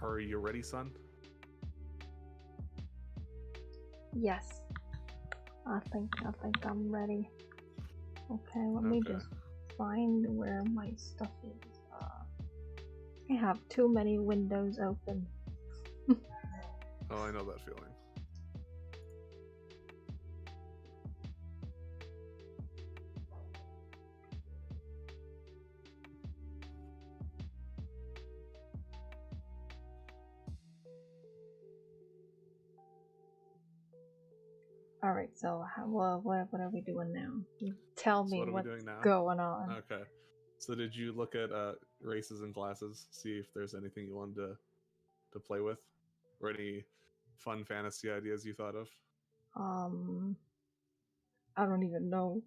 Are you ready, son? Yes. I think I'm ready. Okay, let me just find where my stuff is. I have too many windows open. Oh, I know that feeling. Alright, so what are we doing now? Tell me what are we what's doing now? going on. Okay. So did you look at races and classes, see if there's anything you wanted to play with? Or any fun fantasy ideas you thought of? I don't even know.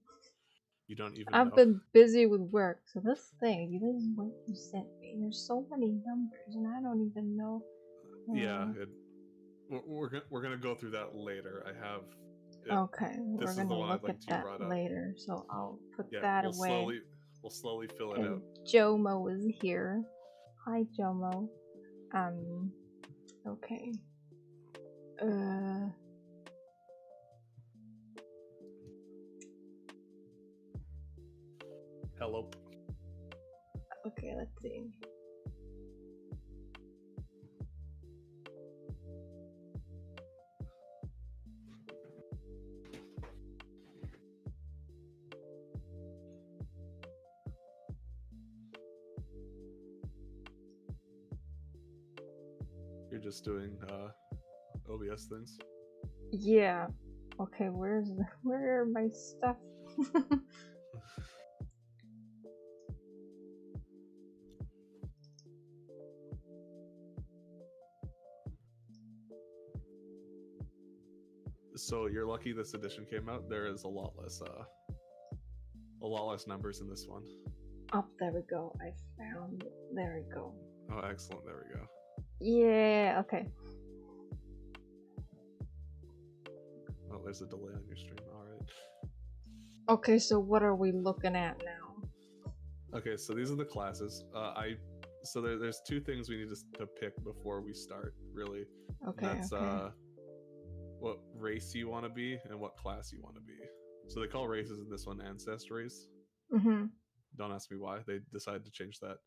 You don't even I've know? been busy with work, so this is what you sent me. There's so many numbers, and I don't even know. Yeah, we're gonna go through that later. I have. Okay, this we're is the gonna one look I'd like at to that brought up. later, so I'll put Yeah, that away. We'll slowly fill it And out. Jomo is here. Hi, Jomo. Okay. Hello. Okay, let's see. You're just doing OBS things. Yeah. Okay, where are my stuff? So you're lucky this edition came out. There is a lot less numbers in this one. Oh, there we go. I found it. There we go. Oh, excellent. There we go. Yeah, okay. Oh, there's a delay on your stream. All right. Okay, so what are we looking at now? Okay, so these are the classes. So there's two things we need to pick before we start, really. Okay, And that's okay. what race you want to be and what class you want to be. So they call races in this one ancestries. Mm-hmm. Don't ask me why. They decided to change that.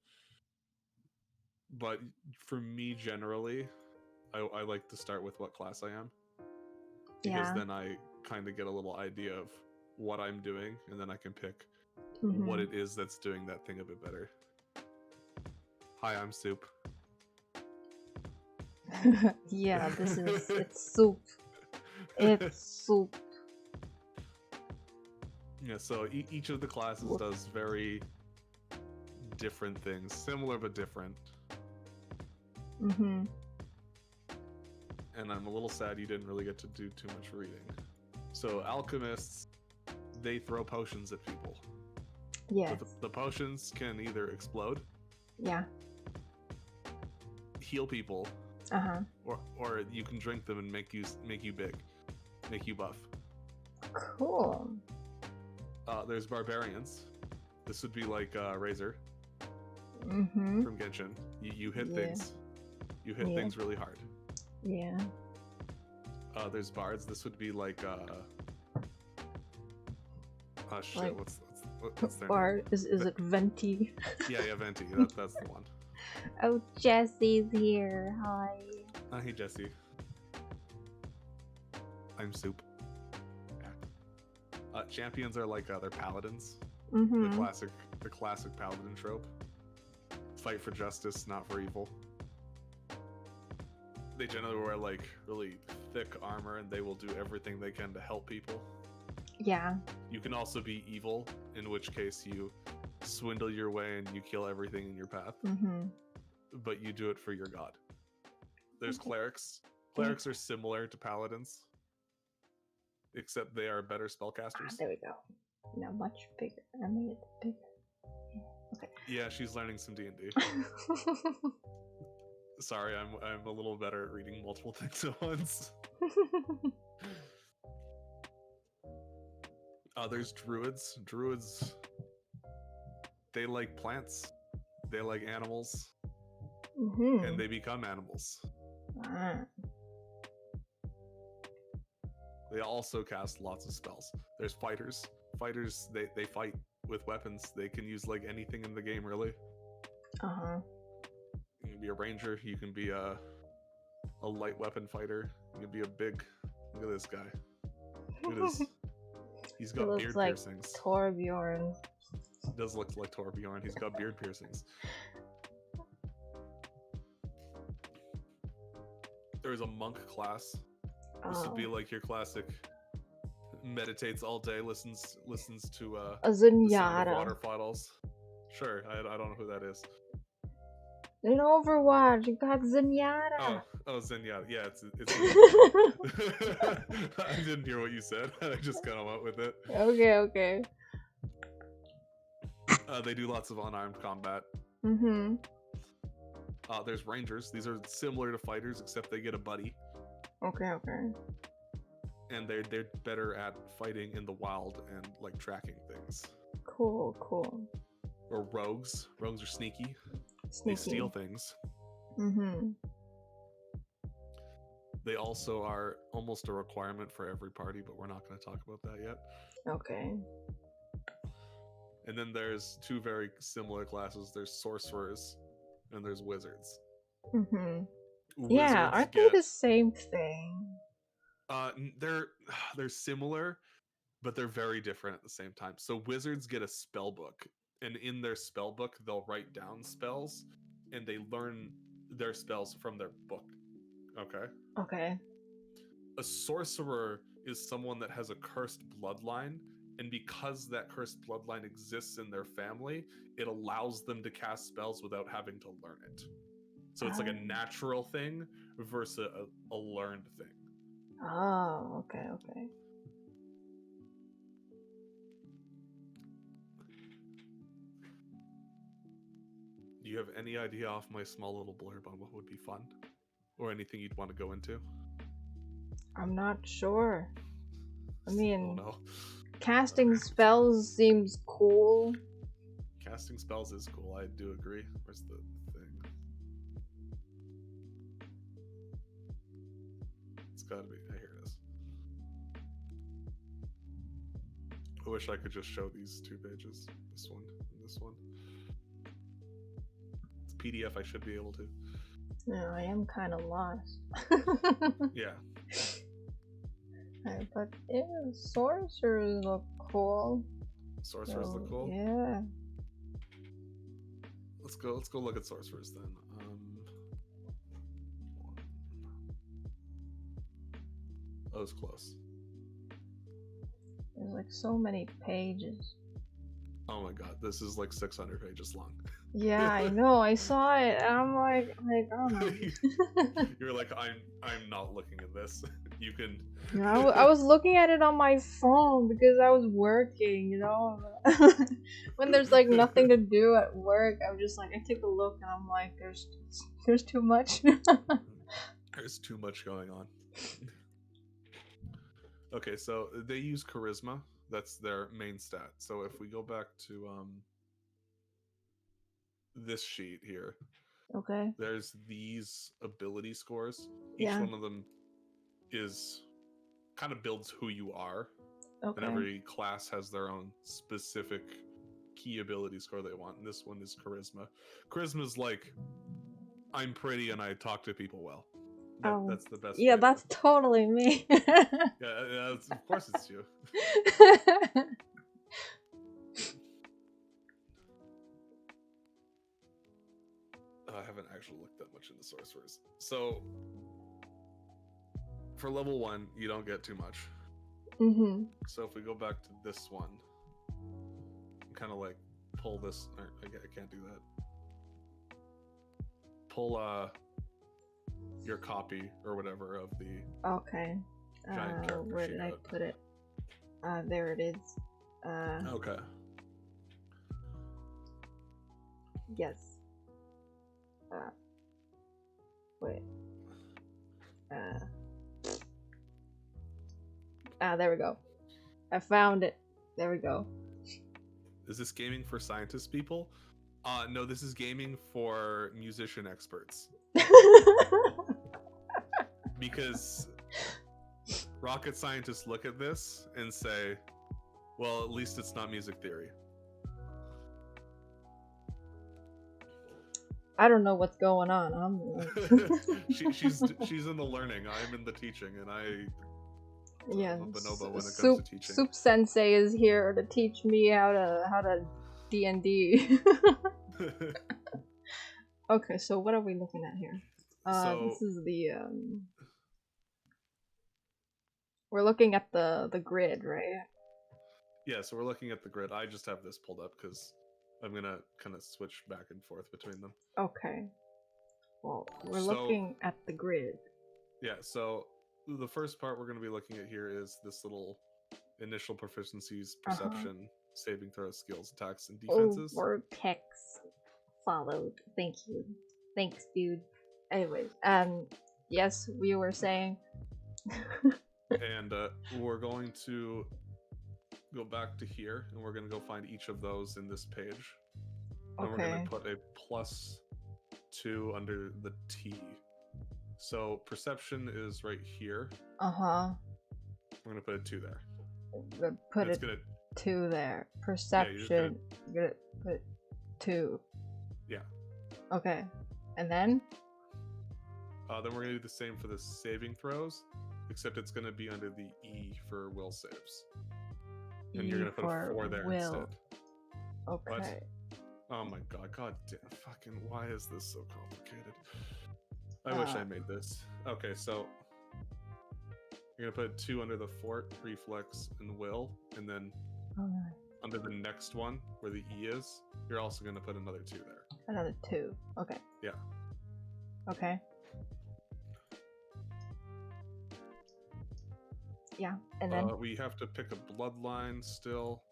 But for me, generally, I like to start with what class I am. Because then I kind of get a little idea of what I'm doing, and then I can pick what it is that's doing that thing a bit better. Hi, I'm Soup. Yeah, it's Soup. It's Soup. Yeah, so each of the classes does very different things, similar but different. Mm-hmm. And I'm a little sad you didn't really get to do too much reading. So alchemists, they throw potions at people. Yes. The potions can either explode. Yeah. Heal people. Uh-huh. Or you can drink them and make you big, make you buff. Cool. There's barbarians. This would be like Razor from Genshin. You hit things. You hit things really hard. Yeah. There's bards. This would be like shit. Like, what's their Bard? name? Is it Venti? Yeah, Venti. That's the one. Oh, Jesse's here. Hi. Hey, Jesse. I'm Soup. Champions are like they're paladins. The classic paladin trope. Fight for justice, not for evil. They generally wear like really thick armor, and they will do everything they can to help people. Yeah. You can also be evil, in which case you swindle your way and you kill everything in your path. But you do it for your god. There's clerics. Clerics are similar to paladins, except they are better spellcasters. There we go. Now much bigger. I made it bigger. Okay. Yeah, she's learning some D&D. Sorry, I'm a little better at reading multiple things at once. There's druids. Druids, they like plants. They like animals. and they become animals. They also cast lots of spells. There's fighters. Fighters, they fight with weapons. They can use like anything in the game, really. You can be a ranger. You can be a light weapon fighter. You can be a big. Look at this guy. Look at his. He's got beard piercings. Torbjorn. He does look like Torbjorn. He's got beard piercings. There's a monk class. This would be like your classic. Meditates all day. Listens to a the sound Zenyatta. of waterfalls. Sure, I don't know who that is. In Overwatch, you got Zenyatta. Oh, Zenyatta. Yeah, it's I didn't hear what you said. I just kind of went with it. Okay. They do lots of unarmed combat. There's rangers. These are similar to fighters, except they get a buddy. Okay. And they're better at fighting in the wild and like tracking things. Cool. Or rogues. Rogues are sneaky. They steal things. They also are almost a requirement for every party, but we're not going to talk about that yet. Okay. And then there's two very similar classes. There's sorcerers and there's wizards. Yeah, aren't they the same thing? They're similar, but they're very different at the same time. So wizards get a spell book, and in their spell book, they'll write down spells, and they learn their spells from their book. Okay. A sorcerer is someone that has a cursed bloodline, and because that cursed bloodline exists in their family, it allows them to cast spells without having to learn it. So it's like a natural thing versus a learned thing. Oh, okay. Do you have any idea off my small little blurb on what would be fun? Or anything you'd want to go into? I'm not sure. I mean, oh, no. Casting spells seems cool. Casting spells is cool, I do agree. Where's the thing? It's gotta be. Here it is. I wish I could just show these two pages. This one and this one. It's PDF, I should be able to. No, I am kind of lost. Yeah. But sorcerers look cool. Sorcerers look cool? Yeah. Let's go look at sorcerers then. That was close. There's like so many pages. Oh my god, this is like 600 pages long. Yeah, I know. I saw it, and I'm like, oh no. You're like, I'm not looking at this. You can. Yeah, I was looking at it on my phone because I was working, you know. When there's like nothing to do at work, I'm just like, I take a look and I'm like, there's too much. There's too much going on. Okay, so they use charisma. That's their main stat. So if we go back to this sheet here, okay, there's these ability scores. Each one of them is kind of builds who you are. Okay. And every class has their own specific key ability score they want. And this one is charisma. Charisma is like, I'm pretty and I talk to people well. That's the best. Yeah, that's totally me. Yeah, of course it's you. I haven't actually looked that much into sorcerers. So, for level 1, you don't get too much. So if we go back to this one, kind of like pull this. I can't do that. Pull your copy or whatever of the giant character where did I put it? There it is. Okay. Yes. Wait. There we go. I found it. There we go. Is this gaming for scientist people? No, this is gaming for musician experts. Because rocket scientists look at this and say, well, at least it's not music theory. I don't know what's going on. she's in the learning. I'm in the teaching, and I'm a bonobo when it comes to teaching. Soup Sensei is here to teach me how to D&D. Okay, so what are we looking at here? This is the we're looking at the grid, right? Yeah, so we're looking at the grid. I just have this pulled up because I'm gonna kind of switch back and forth between them. Okay. Well, we're looking at the grid. Yeah, so the first part we're going to be looking at here is this little initial proficiencies, perception, saving throws, skills, attacks, and defenses. Oh, vortex followed. Thank you. Thanks, dude. Anyways, yes, we were saying. And we're going to go back to here, and we're going to go find each of those in this page. And we're going to put a +2 under the T. So perception is right here. We're going to put a 2 there. Put a 2 there. Perception. You're gonna put 2. Yeah. Okay. And then? Then we're going to do the same for the saving throws, except it's going to be under the E for will saves. And you're going to put a 4 there instead. Okay. What? Oh my god damn, fucking, why is this so complicated? I wish I made this. Okay, so you're gonna put 2 under the fort, reflex, and will, and then under the next one, where the E is, you're also gonna put another 2 there. Another 2, okay. Yeah. Okay. Yeah, and then? We have to pick a bloodline still.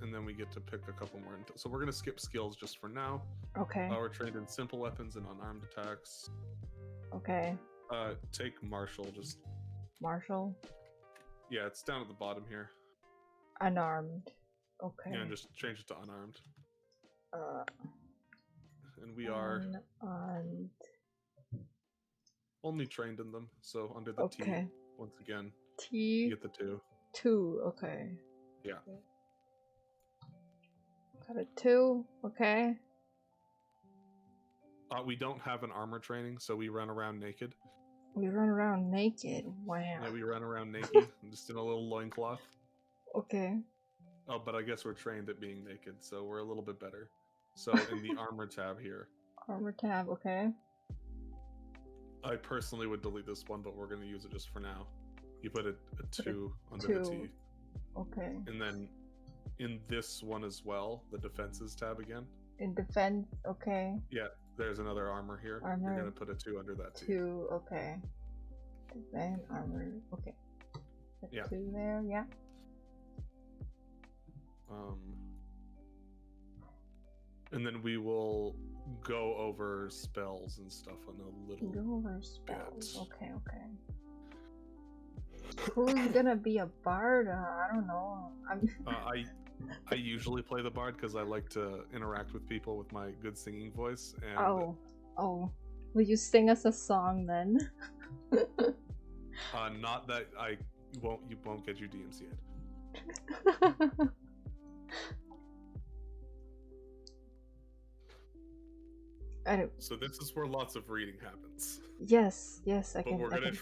And then we get to pick a couple more. So we're going to skip skills just for now. Okay. We're trained in simple weapons and unarmed attacks. Okay. Take martial, just... Martial? Yeah, it's down at the bottom here. Unarmed. Okay. Yeah, and just change it to unarmed. And we are... Unarmed. Only trained in them, so under the T, once again, T. You get the 2. 2, okay. Yeah. Got a 2, okay. We don't have an armor training, so we run around naked. We run around naked? Wow. Yeah, we run around naked, just in a little loincloth. Okay. Oh, but I guess we're trained at being naked, so we're a little bit better. So in the armor tab here. Armor tab, okay. I personally would delete this one, but we're going to use it just for now. You put a 2 under the T. Okay. And then in this one as well, the defenses tab again. In defense, okay. Yeah, there's another armor here. Armor. You're going to put a 2 under that T. 2, okay. Defense, armor, okay. Put 2 there, yeah. And then we will go over spells and stuff on a little bit. Go over spells, okay. Who's gonna be a bard? I don't know. I usually play the bard because I like to interact with people with my good singing voice. And oh, will you sing us a song then? Not that you won't get you DMCA'd. So this is where lots of reading happens. Yes, I can. But we're gonna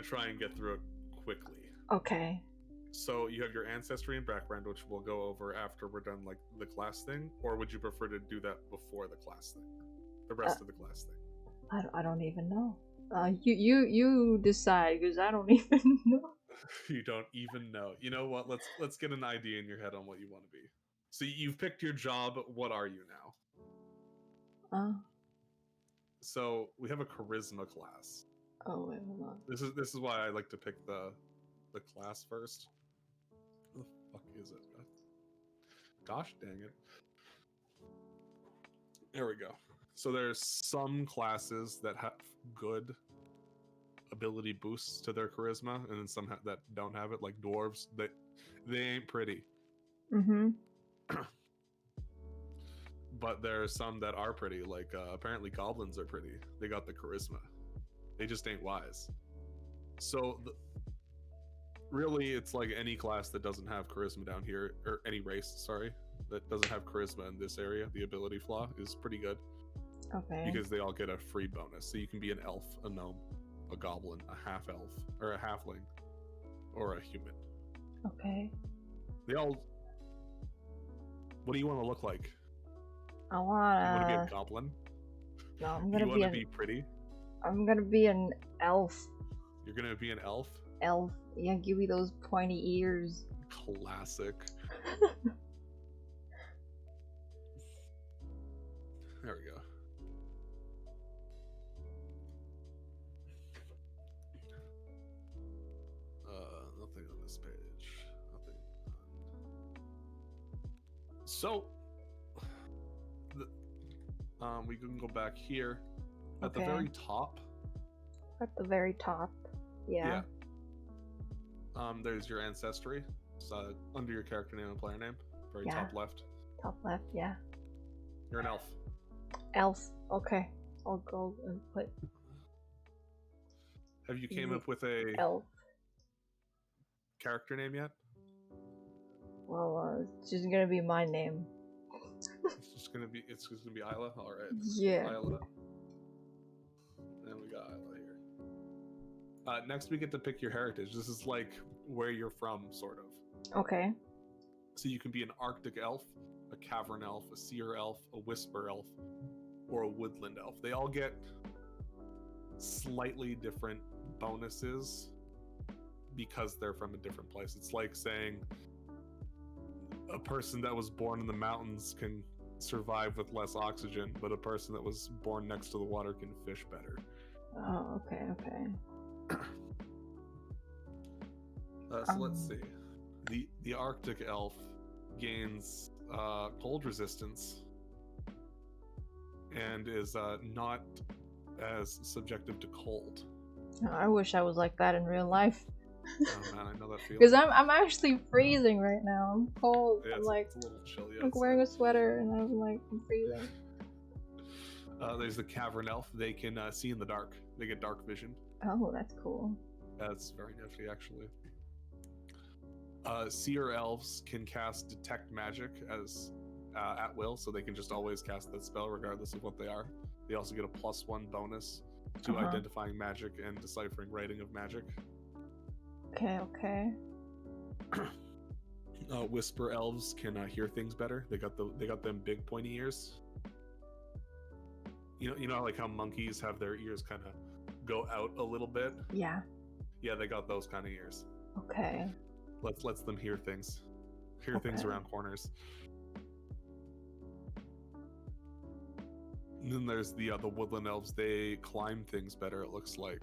see try and get through it quickly. Okay. So you have your ancestry and background, which we'll go over after we're done, like the class thing, or would you prefer to do that before the class thing? The rest of the class thing. I don't even know. You decide, because I don't even know. You don't even know. You know what? Let's get an idea in your head on what you want to be. So you've picked your job. What are you now? So we have a charisma class. Oh wait, hold on. This is why I like to pick the class first. What the fuck is it? Gosh dang it. There we go. So there's some classes that have good ability boosts to their charisma, and then some that don't have it, like dwarves. They ain't pretty. but there are some that are pretty. Like apparently goblins are pretty. They got the charisma. They just ain't wise. So really, it's like any class that doesn't have charisma down here, or any race, sorry, that doesn't have charisma in this area. The ability flaw is pretty good. Okay. Because they all get a free bonus. So you can be an elf, a gnome, a goblin, a half elf, or a halfling, or a human. Okay. They all. What do you want to look like? I You want to be wanna. a goblin? No, I'm You gonna want to be pretty? I'm gonna be an elf. You're gonna be an elf? Elf. Yeah, give me those pointy ears. Classic. There we go. Nothing on this page. Nothing. So, we can go back here at the very top. At the very top. Yeah. There's your ancestry. So under your character name and player name, very top left. Top left. Yeah. You're an elf. Elf. Okay. I'll go and put. Have you came up with a elf character name yet? Well, it's just gonna be my name. It's just gonna be Isla. All right. Yeah. Isla. And we got Isla here. Next, we get to pick your heritage. This is like where you're from, sort of. Okay. So you can be an Arctic elf, a cavern elf, a seer elf, a whisper elf, or a woodland elf. They all get slightly different bonuses because they're from a different place. It's like saying a person that was born in the mountains can survive with less oxygen, but a person that was born next to the water can fish better. Oh, okay. So let's see. The Arctic elf gains cold resistance and is not as subjective to cold. I wish I was like that in real life. Oh man, I know that feeling. Because I'm actually freezing right now. I'm cold. Yeah, I'm like, it's a little chilly. I'm wearing a sweater and I'm like, I'm freezing. There's the cavern elf. They can see in the dark. They get dark vision. Oh, that's cool. That's very nifty, actually. Seer elves can cast detect magic as at will, so they can just always cast that spell regardless of what they are. They also get a +1 bonus to identifying magic and deciphering writing of magic. Okay. Whisper elves can hear things better. They got them big pointy ears. You know like how monkeys have their ears kind of go out a little bit. Yeah, they got those kind of ears. Okay. Lets them hear things things around corners. And then there's the woodland elves. They climb things better, it looks like.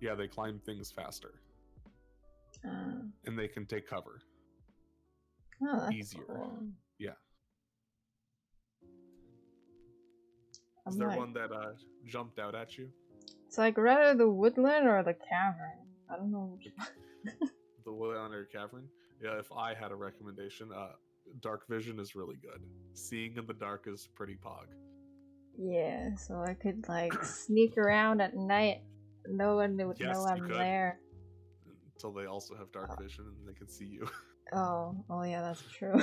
Yeah, they climb things faster. And they can take cover. Oh, that's easier. Cool. Yeah. Is there one that jumped out at you? It's like rather the woodland or the cavern. I don't know which one. The woodland or cavern? Yeah, if I had a recommendation, dark vision is really good. Seeing in the dark is pretty pog. Yeah, so I could like sneak around at night. No one would know I'm there. Until they also have dark vision and they can see you. Oh yeah, that's true.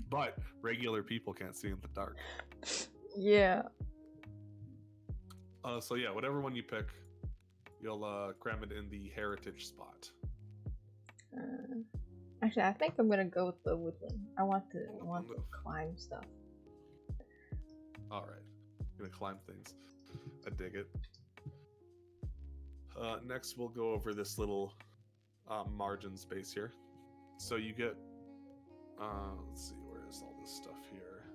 But regular people can't see in the dark. Yeah. So yeah, whatever one you pick, you'll cram it in the heritage spot. Actually, I think I'm gonna go with the woodland. I want to climb stuff. All right, gonna climb things. I dig it. Next, we'll go over this little margin space here. So you get, let's see, where is all this stuff here?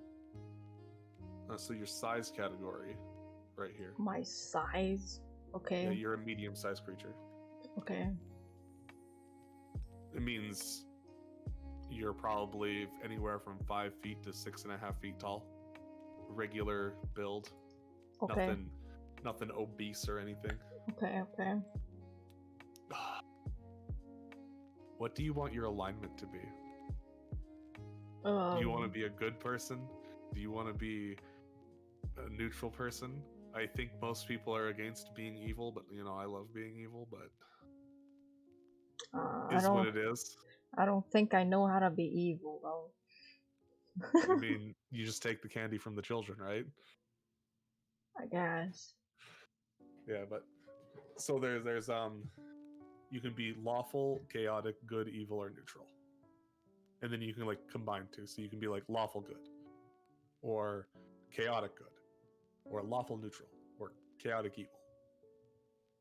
So your size category, right here. My size? Okay. Yeah, you're a medium-sized creature. Okay. It means you're probably anywhere from 5 feet to 6.5 feet tall. Regular build. Okay. Nothing obese or anything. Okay. What do you want your alignment to be? Do you want to be a good person? Do you want to be a neutral person? I think most people are against being evil, but I love being evil, but what it is. I don't think I know how to be evil though. I mean, you just take the candy from the children, right? I guess. Yeah, but so there's you can be lawful, chaotic, good, evil, or neutral. And then you can like combine two. So you can be like lawful good, or chaotic good, or lawful neutral, or chaotic evil.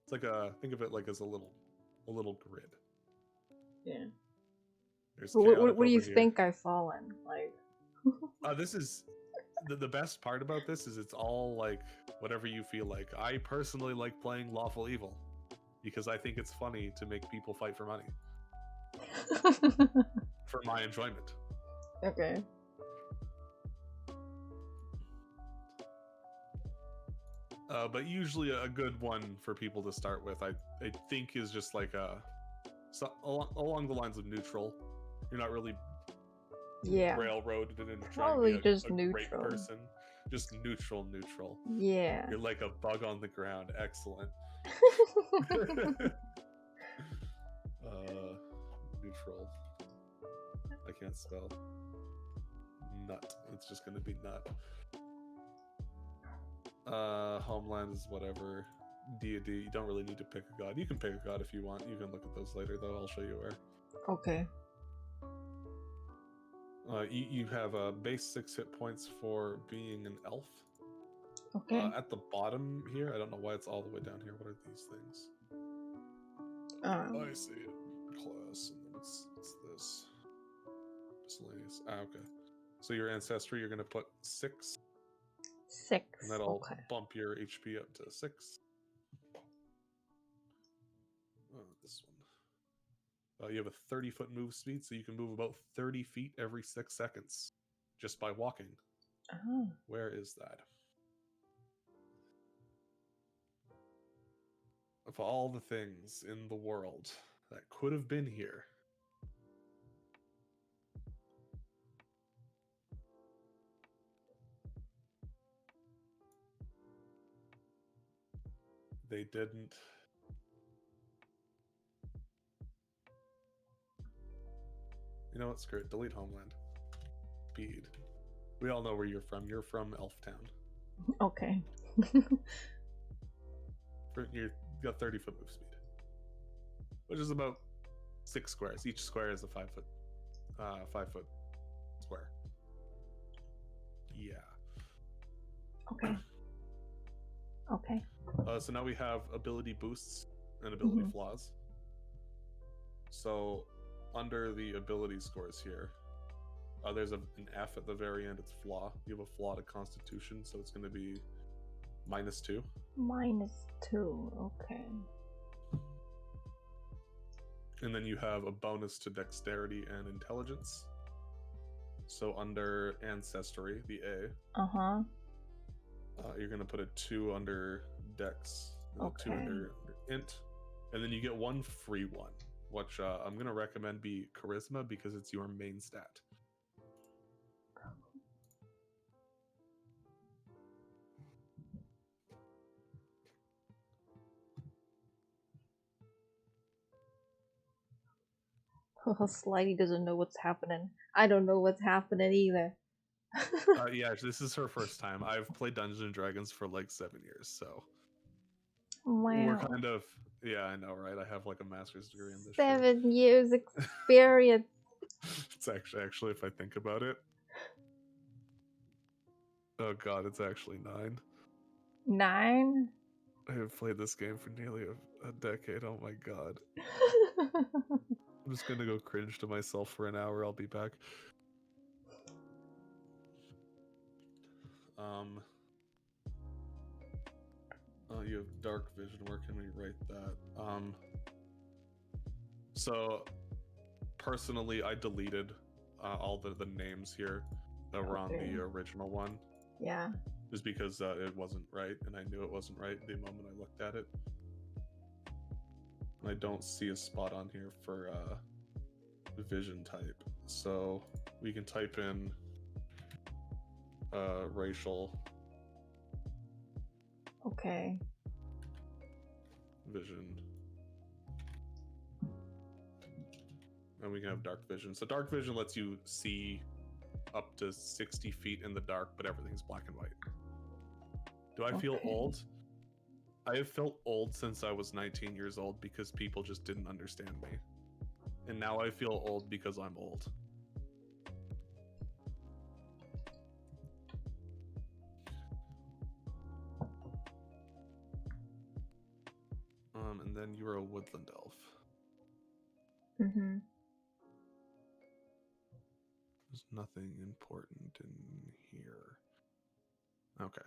It's like think of it like as a little grid. Yeah. There's What do you here. think I fall in? Like this is the best part about this is it's all like whatever you feel like. I personally like playing lawful evil because I think it's funny to make people fight for money. For my enjoyment. Okay. But usually a good one for people to start with, I think, is just like along the lines of neutral. You're not really railroaded into trying to be a great person. Just neutral. Yeah. You're like a bug on the ground. Excellent. Neutral. I can't spell. Nut. It's just gonna be nut. Homeland is whatever. Deity. You don't really need to pick a god. You can pick a god if you want. You can look at those later, though. I'll show you where. Okay. You have base 6 hit points for being an elf. Okay. At the bottom here, I don't know why it's all the way down here. What are these things? I see it. Class, and then it's this. Miscellaneous. Okay. So your ancestry, you're going to put 6. 6. And that'll bump your HP up to 6. This one. You have a 30-foot move speed, so you can move about 30 feet every 6 seconds just by walking. Oh. Where is that? Of all the things in the world that could have been here, they didn't. You know what? Screw it. Delete Homeland. Speed. We all know where you're from. You're from Elftown. Okay. You've got 30-foot move speed, which is about 6 squares. Each square is a 5-foot square. Yeah. Okay. So now we have ability boosts and ability flaws. So under the ability scores here, there's an F at the very end. It's flaw. You have a flaw to Constitution, so it's going to be -2. -2. Okay. And then you have a bonus to Dexterity and Intelligence. So under Ancestry, the A. You're going to put a 2 under Dex, and a 2 under Int, and then you get 1 free one, which I'm going to recommend be Charisma because it's your main stat. Slidey doesn't know what's happening. I don't know what's happening either. Yeah, this is her first time. I've played Dungeons and Dragons for like 7 years, so wow. We're kind of, yeah, I know, right? I have like a master's degree in this. 7 years experience. It's actually, if I think about it, oh god, it's actually 9. 9? I have played this game for nearly a decade. Oh my god. I'm just gonna go cringe to myself for an hour. I'll be back. Oh, you have dark vision. Where can we write that? So personally, I deleted all the names here that were on the original one. Yeah. Just because it wasn't right, and I knew it wasn't right the moment I looked at it. And I don't see a spot on here for vision type. So we can type in racial Okay. vision. And we can have dark vision. So dark vision lets you see up to 60 feet in the dark, but everything's black and white. Do I feel old? I have felt old since I was 19 years old because people just didn't understand me. And now I feel old because I'm old. And then you're a woodland elf. Mm-hmm. There's nothing important in here. Okay.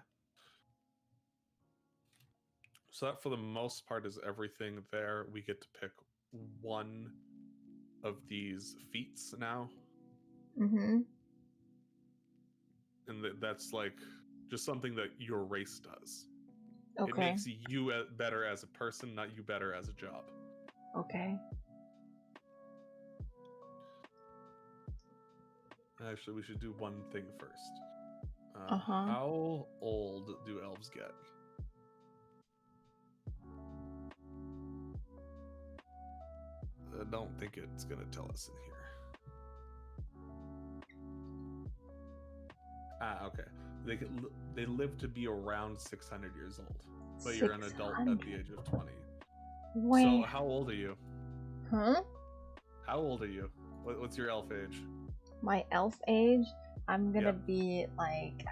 So that, for the most part, is everything there. We get to pick one of these feats now. Mm-hmm. And that's like just something that your race does. Okay. It makes you better as a person, not you better as a job. Okay. Actually, we should do one thing first. Uh-huh. How old do elves get? I don't think it's going to tell us in here. Okay. They live to be around 600 years old, but you're an adult at the age of 20. Wait. So how old are you? Huh? How old are you? What's your elf age? My elf age? I'm gonna be like,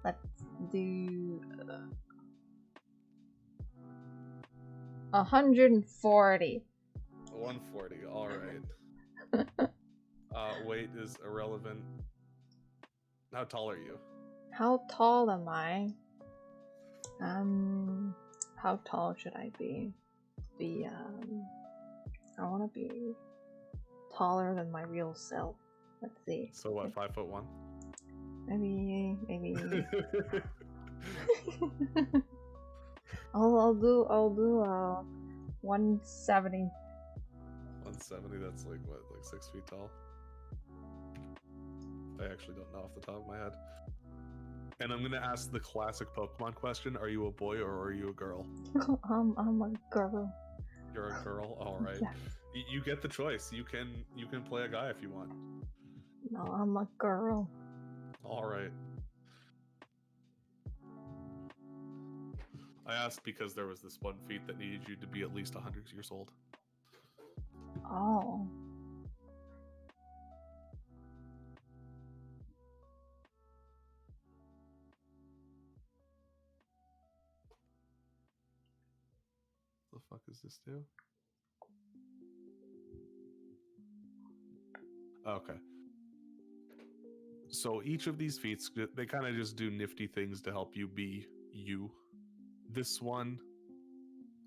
let's do 140. 140. All right. Weight is irrelevant. How tall are you? How tall am I? How tall should I be? I want to be taller than my real self. Let's see. So what? 5'1"? Maybe. I'll do 170. 170. That's like what? Like 6 feet tall. I actually don't know off the top of my head. And I'm gonna ask the classic Pokemon question: are you a boy or are you a girl? I'm a girl. You're a girl. All right. Yes. You get the choice. You can play a guy if you want. No, I'm a girl. All right. I asked because there was this one feat that needed you to be at least 100 years old. Oh. The fuck is this do? Okay. So each of these feats, they kind of just do nifty things to help you be you. This one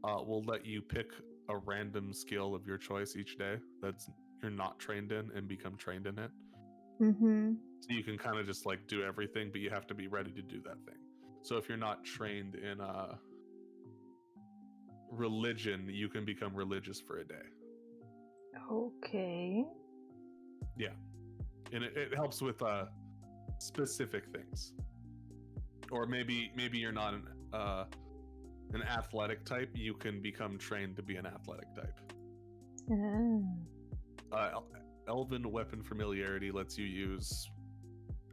will let you pick a random skill of your choice each day that's you're not trained in and become trained in it. Mm-hmm. So you can kind of just like do everything, but you have to be ready to do that thing. So if you're not trained in religion, you can become religious for a day. Okay. Yeah. And it helps with specific things. Or maybe you're not an athletic type, you can become trained to be an athletic type. Elven weapon familiarity lets you use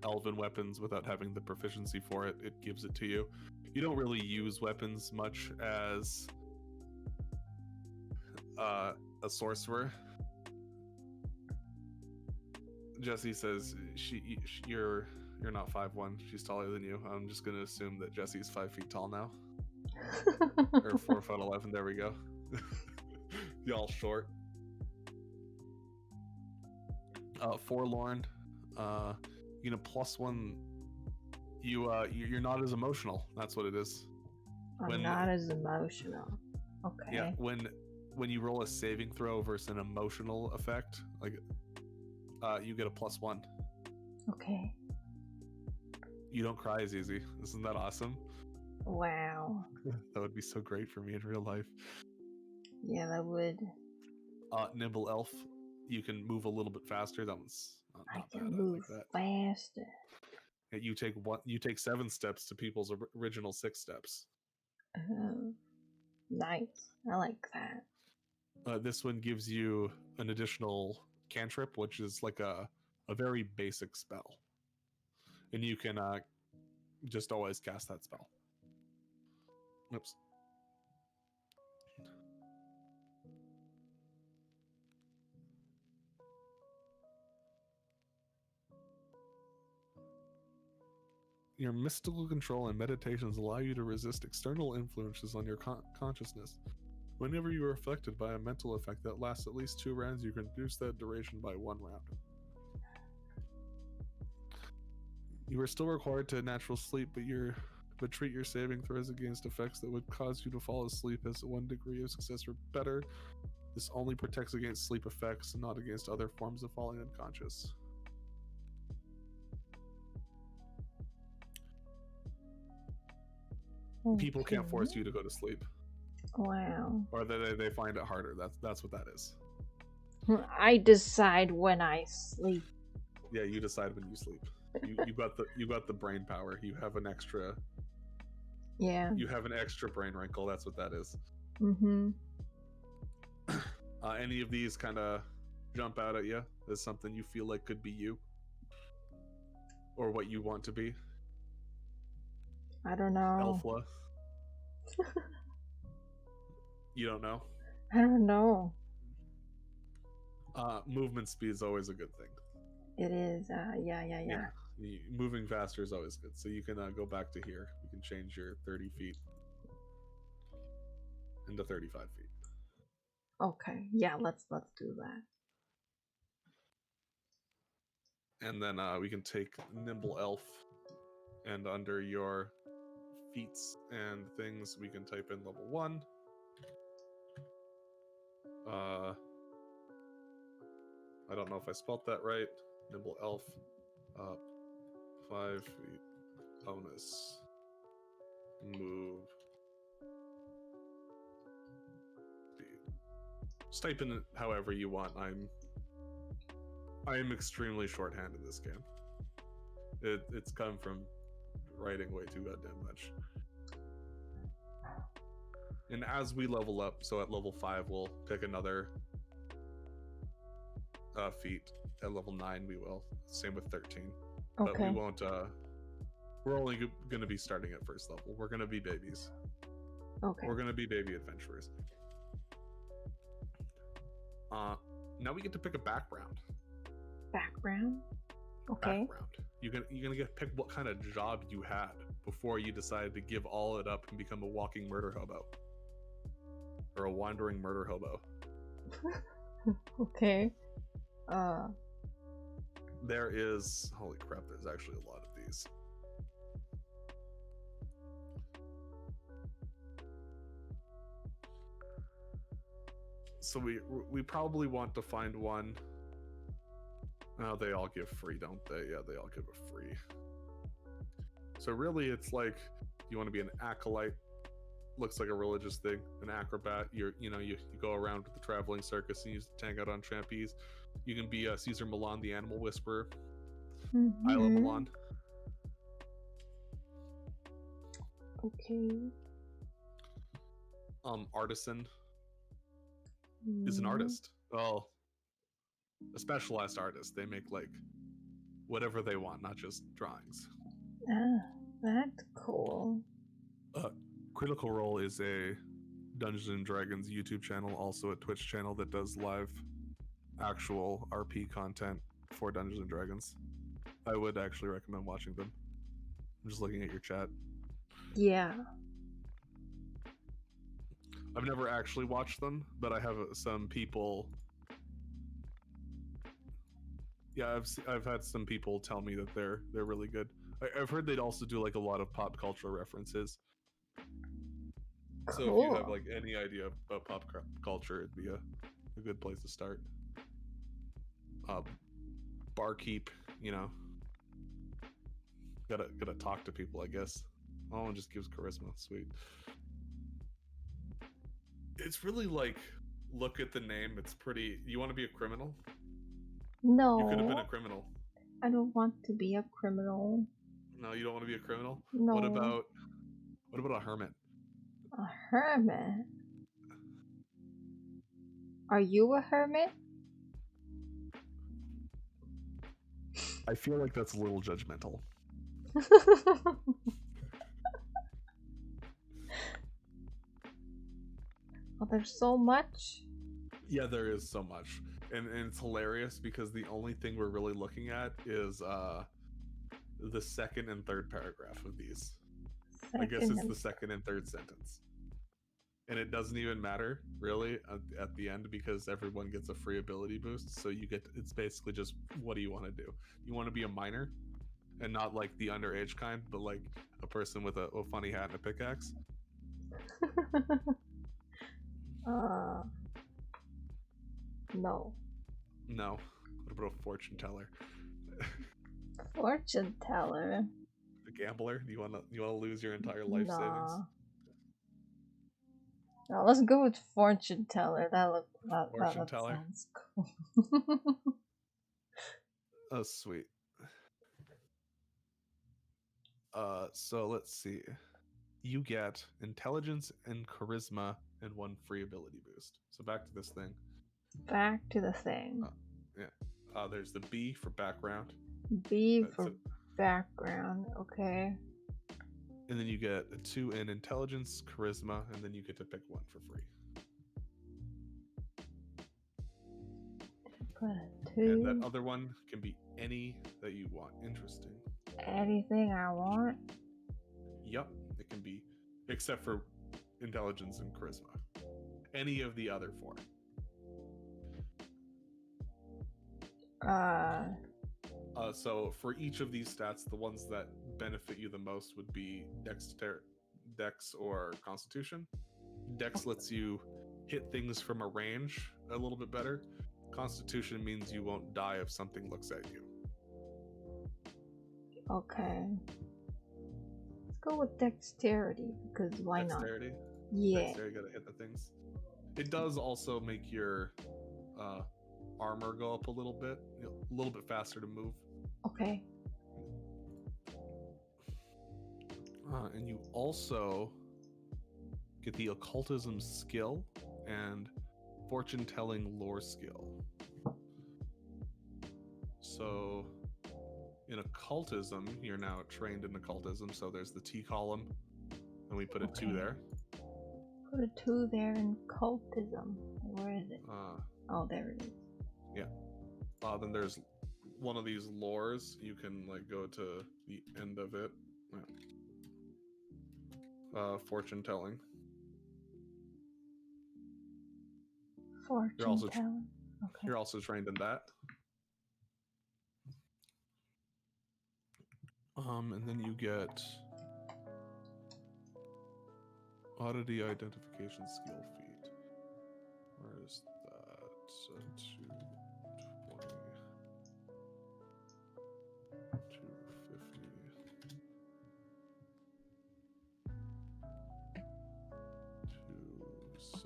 elven weapons without having the proficiency for it. It gives it to you. You don't really use weapons much as a sorcerer. Jesse says you're not 5'1". She's taller than you. I'm just gonna assume that Jesse's 5 feet tall now. Or 4'11". There we go. Y'all short. Forlorn. You know, +1. You're not as emotional. That's what it is. I'm not as emotional. Okay. Yeah. When you roll a saving throw versus an emotional effect, like you get a +1. Okay. You don't cry as easy. Isn't that awesome? Wow. That would be so great for me in real life. Yeah, that would. Nimble elf. you can move a little bit faster. That one's not bad. I like that. Faster. You take 7 steps to people's original 6 steps. Nice. I like that. This one gives you an additional cantrip, which is like a very basic spell, and you can just always cast that spell. Oops. Your mystical control and meditations allow you to resist external influences on your consciousness. Whenever you are affected by a mental effect that lasts at least 2 rounds, you can reduce that duration by 1 round. You are still required to natural sleep, but treat your saving throws against effects that would cause you to fall asleep as 1 degree of success or better. This only protects against sleep effects and not against other forms of falling unconscious. Okay. People can't force you to go to sleep. Wow. Or they find it harder. That's what that is. I decide when I sleep. Yeah, you decide when you sleep. You got the brain power. You have an extra. Yeah. You have an extra brain wrinkle. That's what that is. Mm-hmm. Any of these kind of jump out at you as something you feel like could be you, or what you want to be? I don't know. Elfla. You don't know? I don't know. Movement speed is always a good thing. It is. Yeah. Moving faster is always good. So you can go back to here. You can change your 30 feet into 35 feet. Okay. Yeah, let's do that. And then we can take Nimble Elf, and under your feats and things, we can type in level 1. I don't know if I spelt that right. Nimble Elf, 5 feet bonus move speed. Just type in it however you want. I am extremely shorthanded this game. It's come from writing way too goddamn much. And as we level up, so at level 5 we'll pick another feat. At level 9 we will. Same with 13. Okay. But we won't. We're only going to be starting at first level. We're going to be babies. Okay. We're going to be baby adventurers. Now we get to pick a background. Background? Okay. Background. You're gonna get to pick what kind of job you had before you decided to give all it up and become a walking murder hobo. Or a wandering murder hobo. Okay. There is... Holy crap, there's actually a lot of these. So we probably want to find one... Oh, they all give free, don't they? Yeah, they all give it free. So really, it's like, you want to be an acolyte. Looks like a religious thing. An acrobat. You go around with the traveling circus and use the tank out on trapeze. You can be Caesar Milan, the animal whisperer. Mm-hmm. Isla Milan. Okay. Artisan is an artist. Oh, a specialized artist. They make like whatever they want, not just drawings. Ah, that's cool. Critical Role is a Dungeons and Dragons YouTube channel, also a Twitch channel that does live actual RP content for Dungeons and Dragons. I would actually recommend watching them. I'm just looking at your chat. Yeah. I've never actually watched them, but I have some people. Yeah, I've had some people tell me that they're really good. I've heard they'd also do like a lot of pop culture references. Cool. So if you have like any idea about pop culture, it'd be a good place to start. Barkeep, gotta talk to people, I guess. Oh, and just gives charisma. Sweet. It's really like, look at the name. It's pretty. You want to be a criminal? No. You could have been a criminal. I don't want to be a criminal. No, you don't want to be a criminal? No. What about a hermit? A hermit? Are you a hermit? I feel like that's a little judgmental. Oh, there's so much. Yeah, there is so much. And it's hilarious because the only thing we're really looking at is the second and third paragraph of these. I guess it's the second and third sentence. And it doesn't even matter, really, at the end, because everyone gets a free ability boost. So it's basically just, what do you want to do? You want to be a miner? And not like the underage kind, but like a person with a funny hat and a pickaxe? No. No. What about a fortune teller? Fortune teller? A gambler? You wanna lose your entire life savings? No, let's go with fortune teller. That teller sounds cool. Oh, sweet. So let's see. You get intelligence and charisma and 1 free ability boost. So back to this thing. Back to the thing. Yeah. There's the B for background. B for background. Okay. And then you get a 2 in intelligence, charisma, and then you get to pick 1 for free. Put a 2. And that other one can be any that you want. Interesting. Anything I want? Yep. It can be, except for intelligence and charisma. Any of the other 4. So for each of these stats, the ones that benefit you the most would be Dex or Constitution. Dex lets you hit things from a range a little bit better. Constitution means you won't die if something looks at you. Okay. Let's go with dexterity, because why Dexterity? not? Yeah. Dexterity, gotta hit the things. It does also make your armor go up a little bit faster to move. Okay. And you also get the occultism skill and fortune telling lore skill. So in occultism, you're now trained in occultism, so there's the T column, and we put a 2 there. Put a 2 there in occultism. Where is it? Oh, there it is. Yeah. Then there's one of these lores. You can like go to the end of it. Fortune telling. Fortune telling. Okay. You're also trained in that. And then you get oddity identification skill feat. Where is that? 220, 250, 270.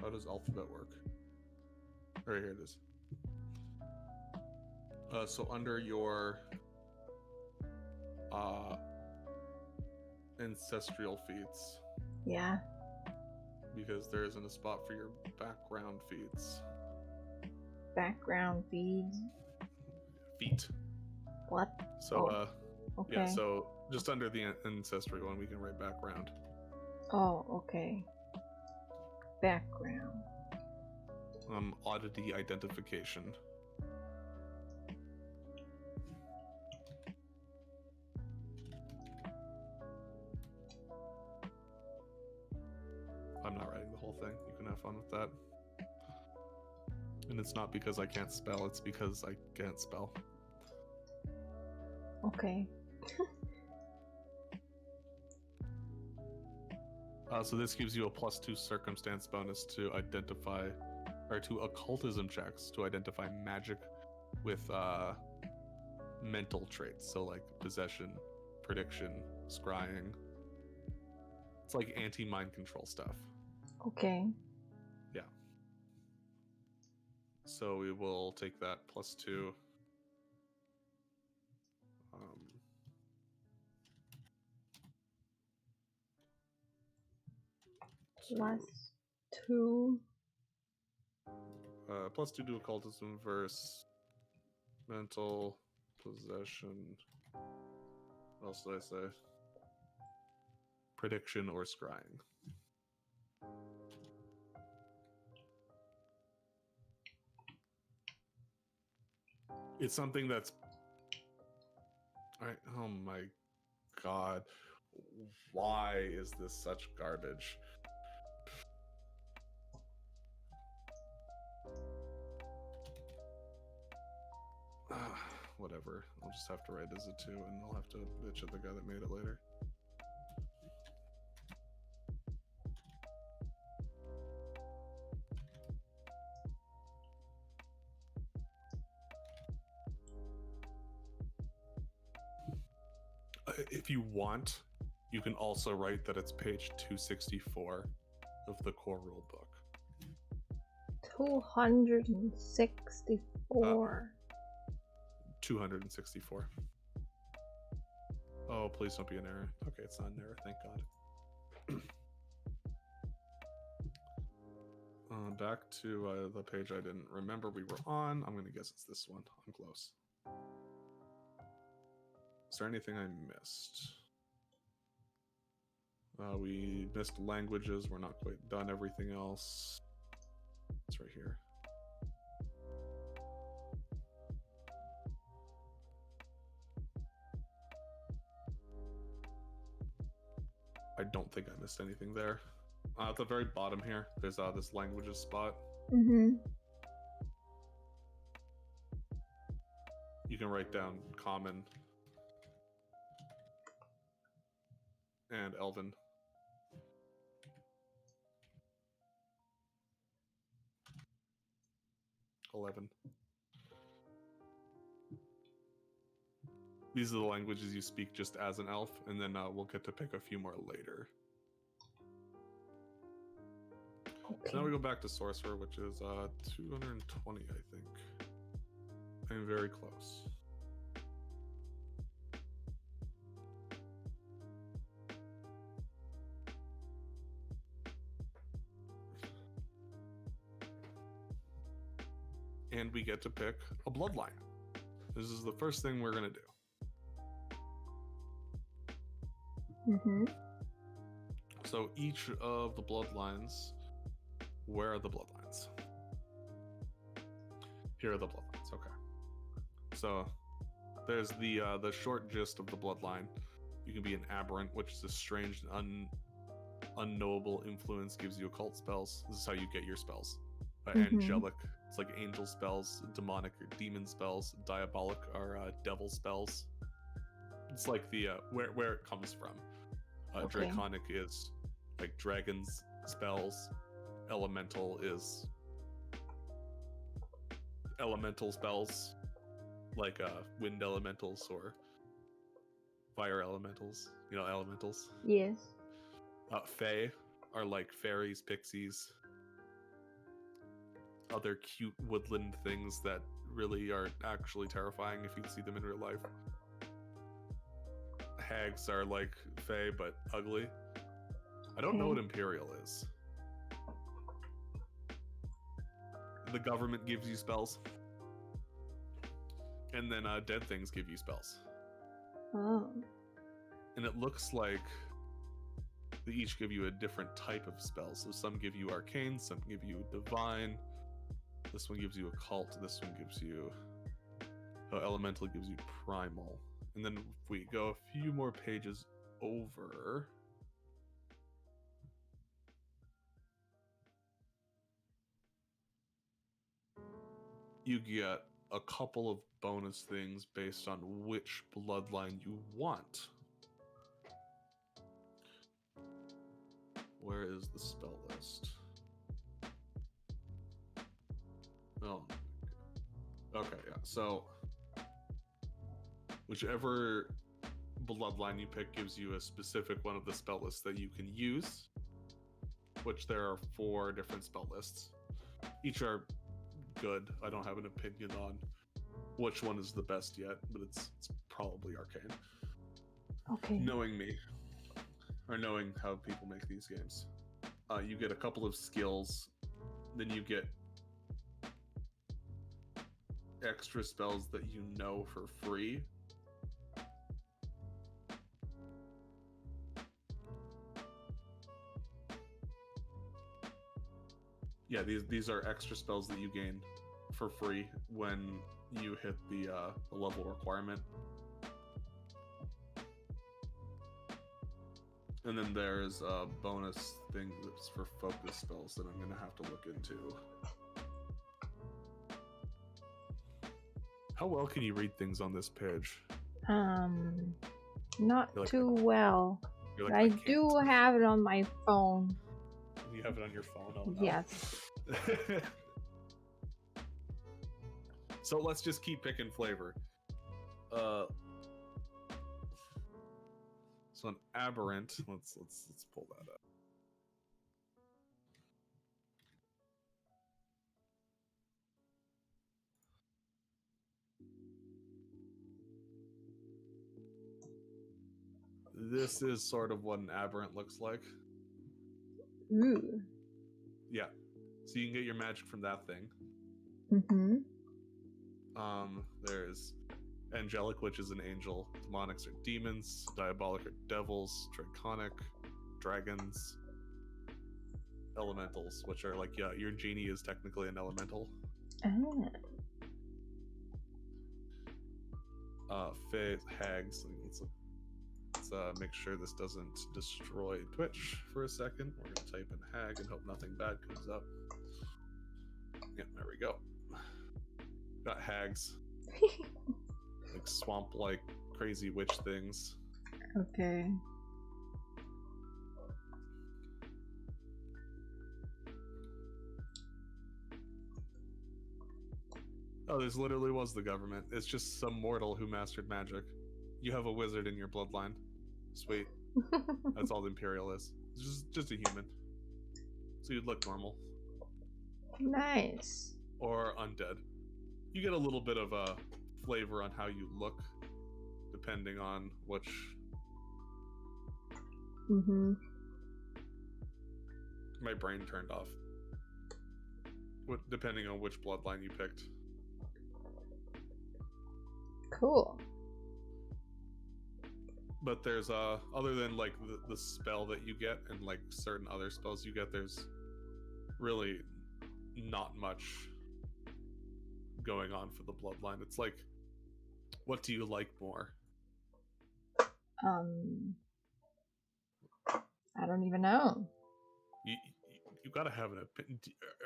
How does alphabet work? Right here it is. So under your ancestral feats. Yeah. Because there isn't a spot for your background feats. Background feeds? Feet. What? So okay. Yeah, so just under the ancestry one we can write background. Oh, okay. Background. Oddity identification. I'm not writing the whole thing. You can have fun with that. And it's not because I can't spell, it's because I can't spell. Okay. So this gives you a +2 circumstance bonus to identify, or to occultism checks to identify magic with mental traits. So like possession, prediction, scrying. It's like anti-mind control stuff. Okay. Yeah. So we will take that +2. +2. +2 to occultism versus mental possession. What else did I say? Prediction or scrying. It's something that's... Oh my god. Why is this such garbage? Whatever. I'll just have to write as a 2 and I'll have to bitch at the guy that made it later. If you want, you can also write that it's page 264 of the core rule book. 264. 264. Oh, please don't be an error. Okay, it's not an error, thank God. Back to the page I didn't remember we were on. I'm going to guess it's this one. I'm close. Is there anything I missed? We missed languages. We're not quite done everything else. It's right here. I don't think I missed anything there. At the very bottom here, there's this languages spot. Mm-hmm. You can write down Common and Elven. $11. These are the languages you speak just as an elf, and then we'll get to pick a few more later. Okay. So now we go back to Sorcerer, which is 220, I think. I'm very close. And we get to pick a bloodline. This is the first thing we're going to do. Mm-hmm. So each of the bloodlines, where are the bloodlines? Here are the bloodlines, okay. So there's the short gist of the bloodline. You can be an aberrant, which is a strange and unknowable influence, gives you occult spells. This is how you get your spells. Angelic, it's like angel spells. Demonic or demon spells. Diabolic are devil spells. It's like the where it comes from. Okay. Draconic is like dragons spells. Elemental is elemental spells, like wind elementals or fire elementals. You know, elementals. Yes. Fae are like fairies, pixies, other cute woodland things that really are actually terrifying if you see them in real life. Hags are like fae, but ugly. I don't know what Imperial is. The government gives you spells. And then dead things give you spells. Oh. And it looks like they each give you a different type of spell. So some give you arcane, some give you divine. This one gives you occult. This one gives you... elemental gives you primal. And then if we go a few more pages over... you get a couple of bonus things based on which bloodline you want. Where is the spell list? Oh. Okay, yeah. So, whichever bloodline you pick gives you a specific one of the spell lists that you can use, which there are 4 different spell lists. Each are good. I don't have an opinion on which one is the best yet, but it's probably arcane. Okay. Knowing me, or knowing how people make these games, you get a couple of skills, then you get extra spells that you know for free. Yeah, these are extra spells that you gain for free when you hit the level requirement. And then there's a bonus thing that's for focus spells that I'm gonna have to look into. How well can you read things on this page? Not like, too well. Like, I do have it on my phone. You have it on your phone? Oh, no. Yes. So let's just keep picking flavor. So an aberrant. Let's pull that up. This is sort of what an aberrant looks like. Ooh. Yeah. So you can get your magic from that thing. Mm-hmm. There's angelic, which is an angel. Demonics are demons. Diabolic are devils. Draconic, dragons. Elementals, which are like, yeah, your genie is technically an elemental. Fae, hags. Let's make sure this doesn't destroy Twitch for a second. We're gonna type in hag and hope nothing bad comes up. Yeah, there we go. Got hags. Like swamp-like crazy witch things. Okay. Oh, this literally was the government. It's just some mortal who mastered magic. You have a wizard in your bloodline. Sweet. That's all the Imperial is. It's just a human. So you'd look normal. Nice. Or undead. You get a little bit of a flavor on how you look, depending on which... Mm-hmm. My brain turned off. Depending on which bloodline you picked. Cool. But there's other than like the spell that you get and like certain other spells you get, there's really not much going on for the bloodline. It's like, what do you like more? I don't even know. You gotta have an opinion.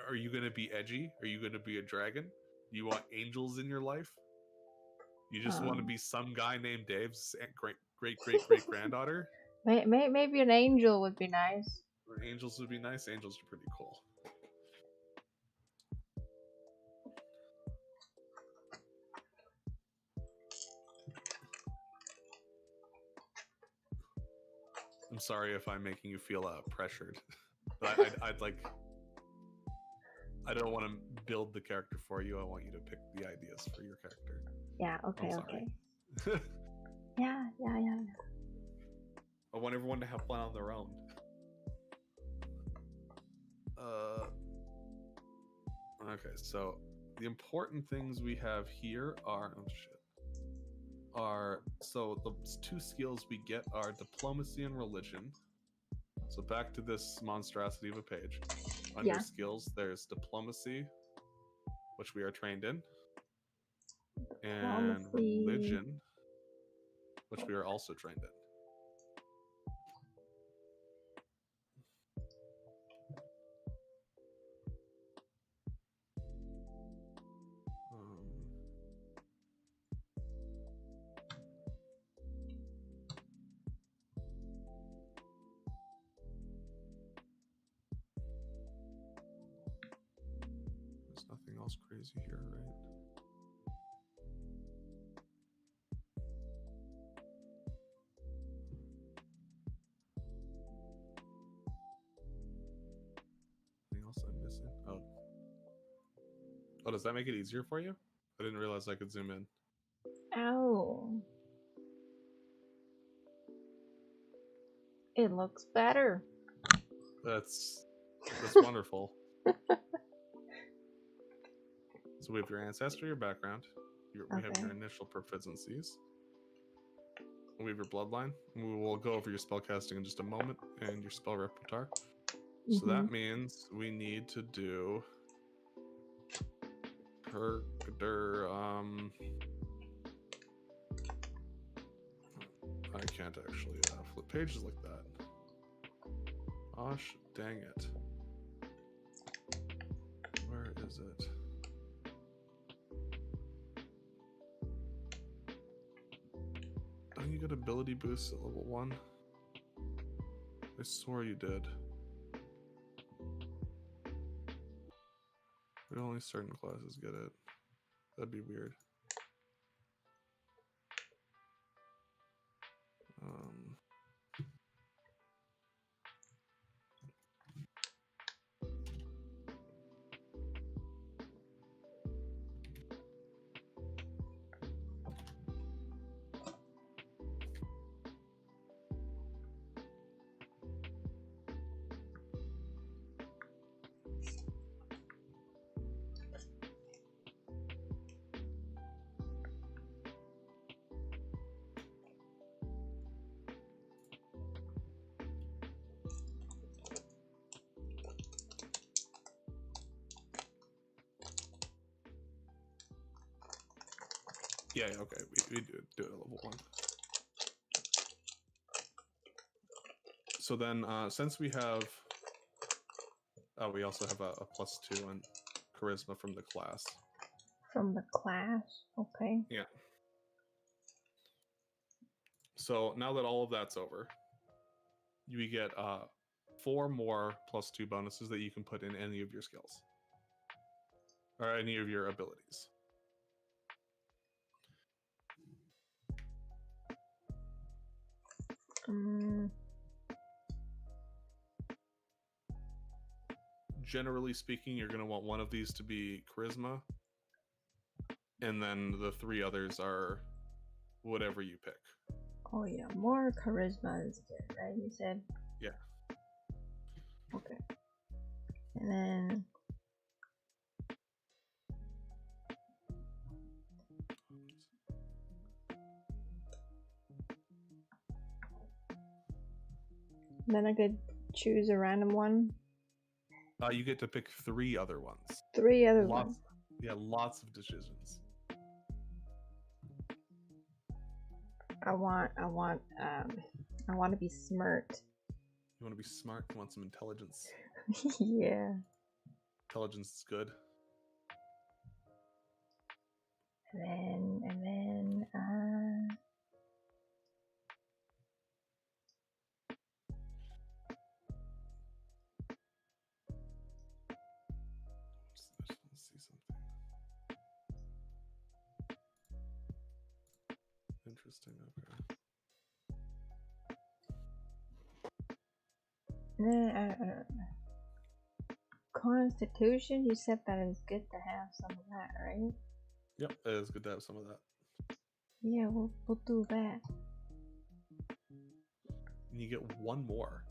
Are you gonna be edgy? Are you gonna be a dragon? Do you want angels in your life? You just want to be some guy named Dave's great granddaughter? Maybe an angel would be nice. Angels would be nice. Angels are pretty cool. I'm sorry if I'm making you feel pressured. But I'd like... I don't want to build the character for you. I want you to pick the ideas for your character. Yeah, okay. Yeah. I want everyone to have fun on their own. Okay, so the important things we have here are... Oh, shit. So the 2 skills we get are diplomacy and religion. So back to this monstrosity of a page. Under skills, there's diplomacy, which we are trained in, and religion, which we are also trained in. There's nothing else crazy here, right? Oh, does that make it easier for you? I didn't realize I could zoom in. Ow. It looks better. That's wonderful. So we have your ancestry, your background. We have your initial proficiencies. We have your bloodline. We will go over your spellcasting in just a moment and your spell repertoire. So that means we need to do I can't actually flip pages like that. Gosh, dang it. Where is it? Don't you get ability boosts at level 1? I swore you did. But only certain classes get it. That'd be weird. Yeah, okay, we do it at level 1. So then, since we have... we also have a +2 on charisma from the class. From the class? Okay. Yeah. So now that all of that's over, you get 4 more +2 bonuses that you can put in any of your skills. Or any of your abilities. Generally speaking, you're going to want one of these to be charisma, and then the 3 others are whatever you pick. Oh yeah, more charisma is good, right? You said? Yeah. Okay. And then... Then I could choose a random one? You get to pick 3 other ones. 3 other ones? Yeah, lots of decisions. I want to be smart. You want to be smart? You want some intelligence? Yeah. Intelligence is good. And then Let's see something. Interesting, okay. Constitution, you said that it's good to have some of that, right? Yep, it is good to have some of that. Yeah, we'll do that. And you get 1 more.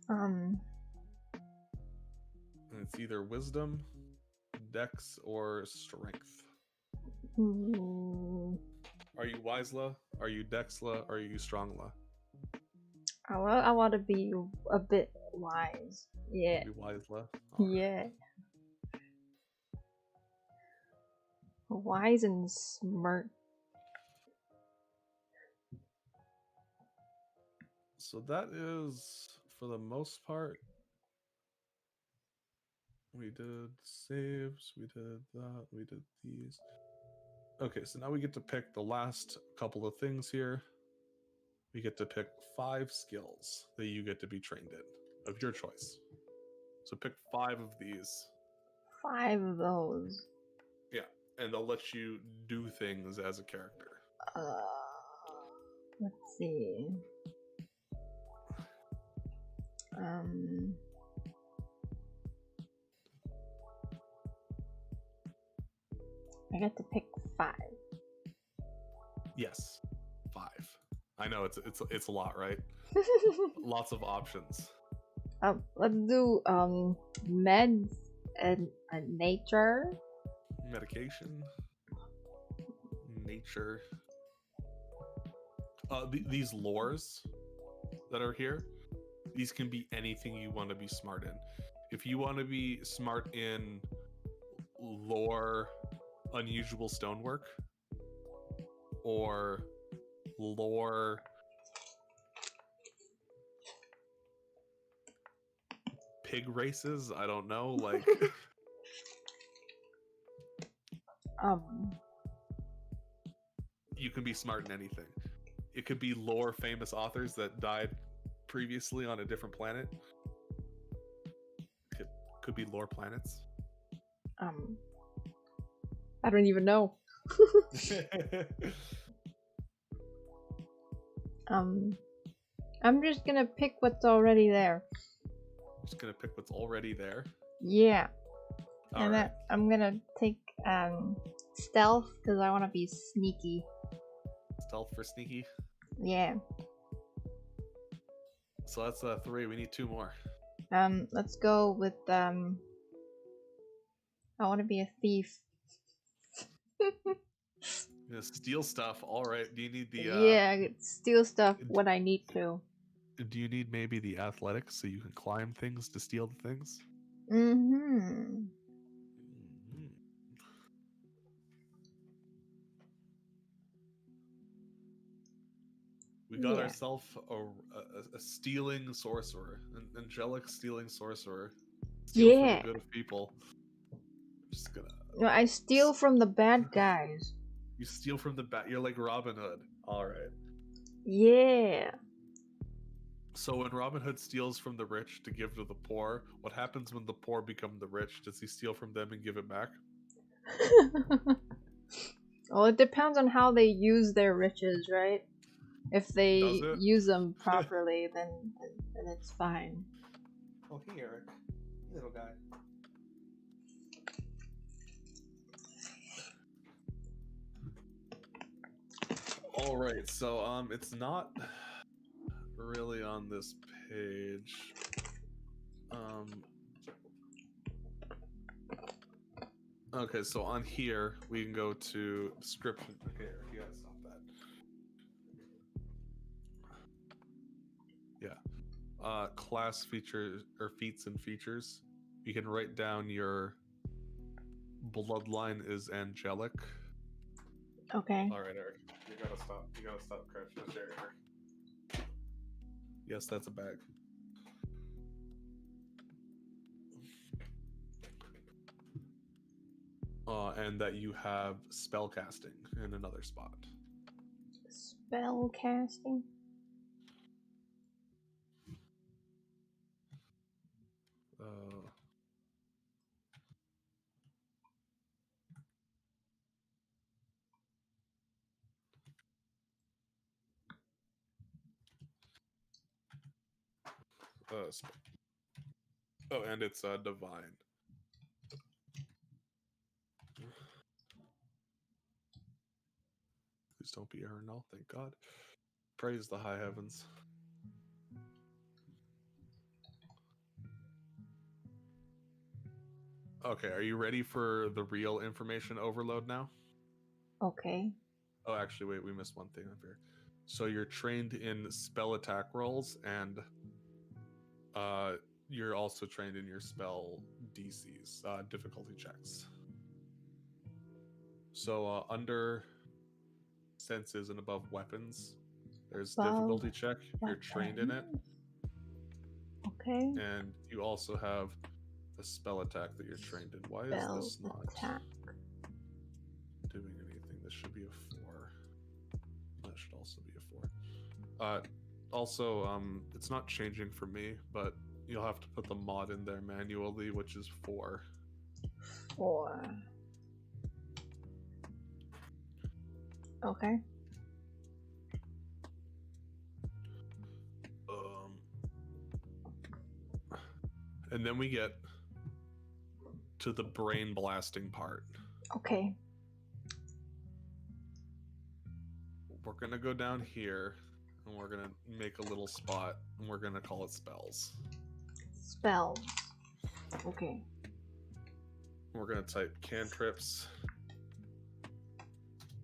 And it's either wisdom, dex, or strength. Ooh. Are you wisela? Are you dexla? Are you strongla? I want to be a bit wise. Yeah. Be wisela? Yeah. Wise and smart. So that is, for the most part, we did saves, we did that, we did these. Okay, so now we get to pick the last couple of things here. We get to pick 5 skills that you get to be trained in, of your choice. So pick 5 of these. 5 of those. Yeah, and they'll let you do things as a character. Let's see. I get to pick 5. Yes, 5. I know it's a lot, right? Lots of options. Let's do meds and nature. Medication, nature. These lores that are here, these can be anything you want to be smart in. If you want to be smart in lore, unusual stonework, or lore pig races, I don't know, like you can be smart in anything. It could be lore famous authors that died previously on a different planet. Could be lore planets. I don't even know. I'm just gonna pick what's already there. Just gonna pick what's already there. Yeah. All and right. I'm gonna take stealth because I want to be sneaky. Stealth for sneaky. Yeah. So that's 3. We need 2 more. Let's go with I want to be a thief. Steal stuff. All right. Do you need the? Yeah, steal stuff when I need to. Do you need maybe the athletics so you can climb things to steal the things? Mm-hmm. We got ourselves a stealing sorcerer, an angelic stealing sorcerer. Steal for the good of people. I'm just gonna. No, I steal from the bad guys. You steal from the bad. You're like Robin Hood. All right. Yeah. So when Robin Hood steals from the rich to give to the poor, what happens when the poor become the rich? Does he steal from them and give it back? Well, it depends on how they use their riches, right? If they use them properly, then it's fine. Oh, hey, Eric. Little guy. All right, so it's not really on this page. Okay, so on here we can go to description. Okay, Eric, you gotta stop that. Yeah. Class features or feats and features. You can write down your bloodline is angelic. Okay. All right, Eric, you gotta stop. You gotta stop crouching this area, Eric. Yes, that's a bag. And that you have spell casting in another spot. Spell casting? Oh, and it's divine. Please don't be Ernal, thank God. Praise the high heavens. Okay, are you ready for the real information overload now? Okay. Oh, actually, wait, we missed one thing up here. So you're trained in spell attack rolls, and you're also trained in your spell DCs, difficulty checks. So under senses and above weapons, there's difficulty check. You're trained in it. Okay. And you also have a spell attack that you're trained in. Why is this not doing anything? This should be a 4. That should also be a 4. Also, it's not changing for me, but you'll have to put the mod in there manually, which is 4. 4. Okay. And then we get to the brain blasting part. Okay. we're gonna go down here, and we're gonna make a little spot, and we're gonna call it spells. Spells. Okay. We're gonna type cantrips,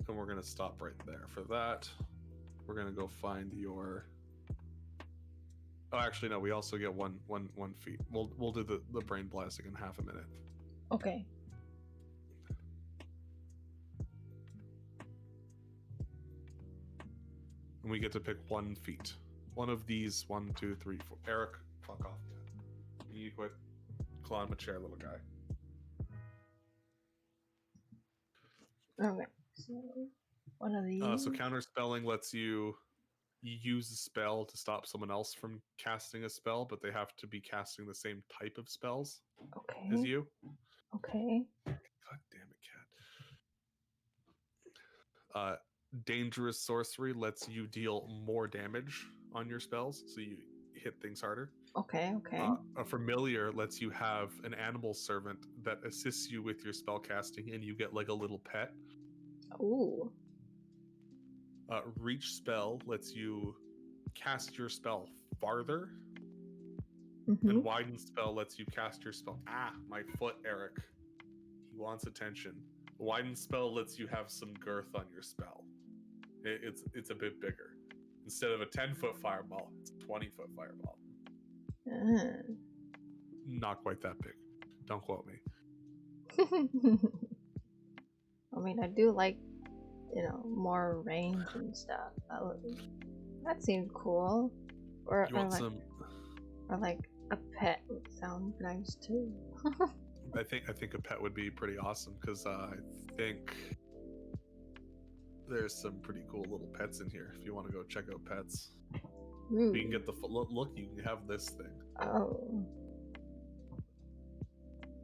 and we're gonna stop right there for that. We're gonna go find your. Oh, actually, no. We also get one feat. We'll do the brain blasting in half a minute. Okay. And we get to pick 1 feat. One of these. 1, 2, 3, 4. Eric, fuck off. You quit. Climb a chair, little guy. Okay. So one of these. So counterspelling lets you use a spell to stop someone else from casting a spell, but they have to be casting the same type of spells as you. Okay. God damn it, cat. Dangerous sorcery lets you deal more damage on your spells, so you hit things harder. Okay. A familiar lets you have an animal servant that assists you with your spell casting, and you get like a little pet. Ooh. Reach spell lets you cast your spell farther, and widen spell lets you cast your spell. Ah, my foot, Eric. He wants attention. Widen spell lets you have some girth on your spell. It's a bit bigger. Instead of a 10-foot fireball, it's a 20-foot fireball. Not quite that big. Don't quote me. I mean, I do like, more range and stuff. That seemed cool. Or like a pet would sound nice too. I think a pet would be pretty awesome, because I think there's some pretty cool little pets in here. If you want to go check out pets, you can get the look. You can have this thing. Oh,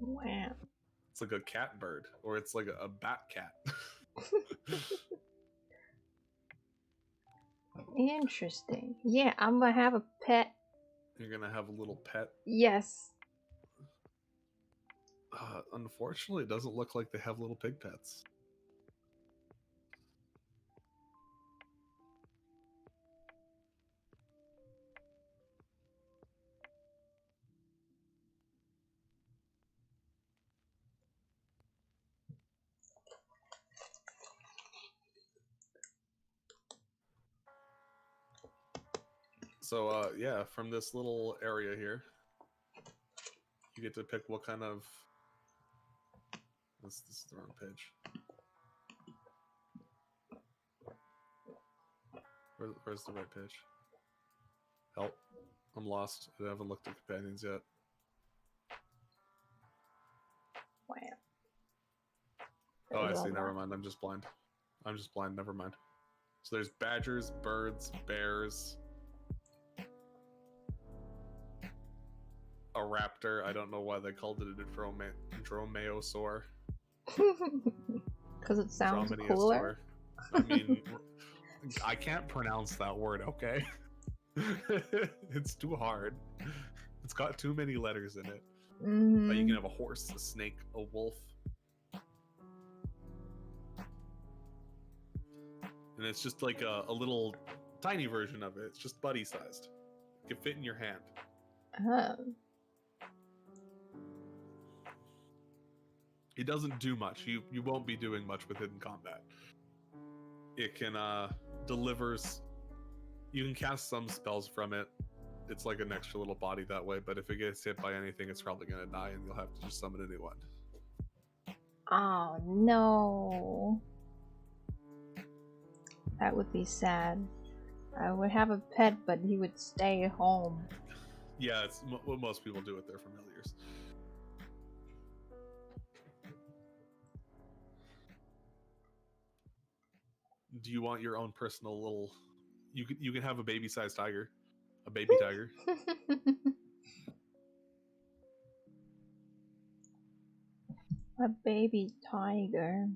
wow! It's like a cat bird, or it's like a bat cat. Interesting. Yeah, I'm gonna have a pet. You're gonna have a little pet? Yes. Unfortunately, it doesn't look like they have little pig pets. So, yeah, from this little area here, you get to pick what kind of... This is the wrong page. Where's the right page? Help. I'm lost. I haven't looked at companions yet. Wow. Oh, I see. Never mind. I'm just blind. Never mind. So there's badgers, birds, bears, a raptor. I don't know why they called it a dromaeosaur. Because it sounds cooler. I mean, I can't pronounce that word, okay? It's too hard. It's got too many letters in it. Mm-hmm. You can have a horse, a snake, a wolf. And it's just like a little tiny version of it. It's just buddy sized. It can fit in your hand. Oh. It doesn't do much. You won't be doing much with it in combat. It can delivers. You can cast some spells from it. It's like an extra little body that way, but if it gets hit by anything, it's probably going to die, and you'll have to just summon a new one. Oh, no. That would be sad. I would have a pet, but he would stay home. Yeah, it's what most people do with their familiars. Do you want your own personal little... You can have a baby-sized tiger. A baby tiger. A baby tiger.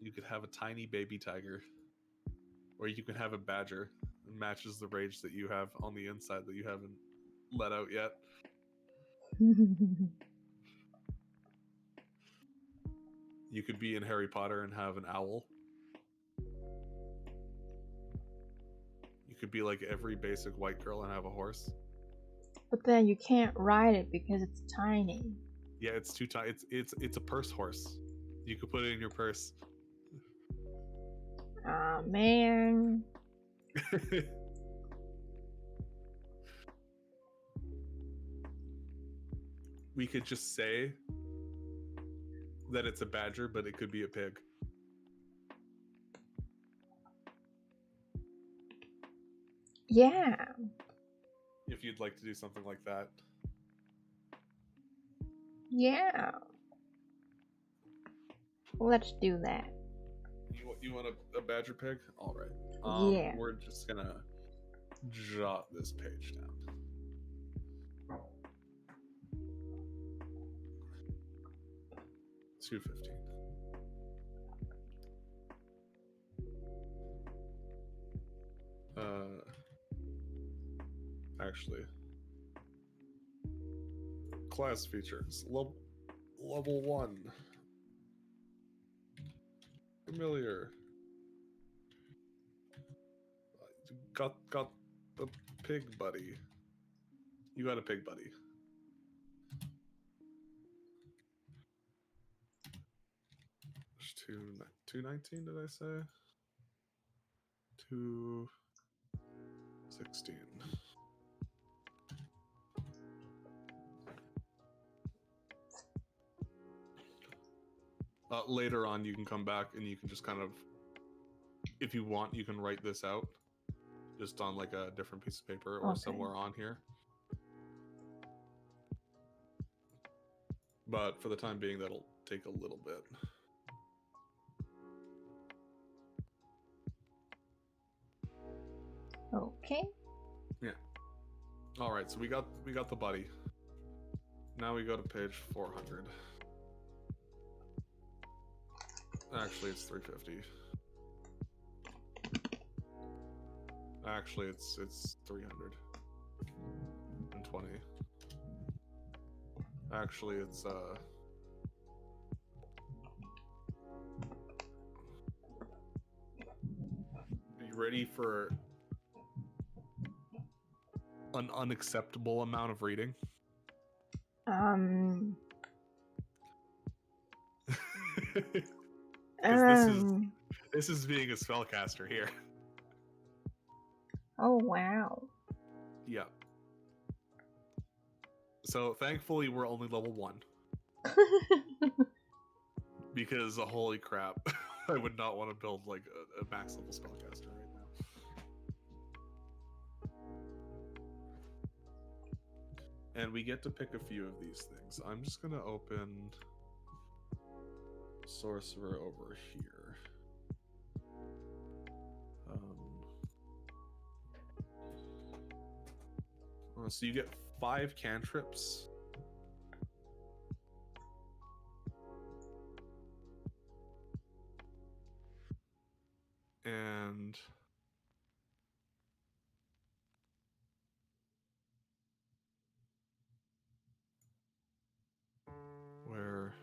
You could have a tiny baby tiger. Or you can have a badger. It matches the rage that you have on the inside that you haven't let out yet. You could be in Harry Potter and have an owl. could be like every basic white girl and have a horse. But then you can't ride it because it's tiny. Yeah, it's too tiny. It's a purse horse. You could put it in your purse. Aw, man. We could just say that it's a badger, but it could be a pig. Yeah. If you'd like to do something like that. Yeah. Let's do that. You want a badger pig? All right. Yeah. We're just gonna jot this page down. $2.15. Actually, class features level 1. Familiar. Got the pig buddy. You got a pig buddy. There's 219, did I say? 216. Later on, you can come back and you can just kind of, if you want, you can write this out just on like a different piece of paper or somewhere on here. But for the time being, that'll take a little bit. Okay. Yeah. All right, so we got the buddy. Now we go to page 400. Actually, it's 350. Actually, it's 320. Actually, it's Are you ready for an unacceptable amount of reading? This is being a spellcaster here. Oh wow. Yeah. So thankfully we're only level 1. Because holy crap, I would not want to build like a max level spellcaster right now. And we get to pick a few of these things. I'm just gonna open Sorcerer over here. So you get 5 cantrips. And where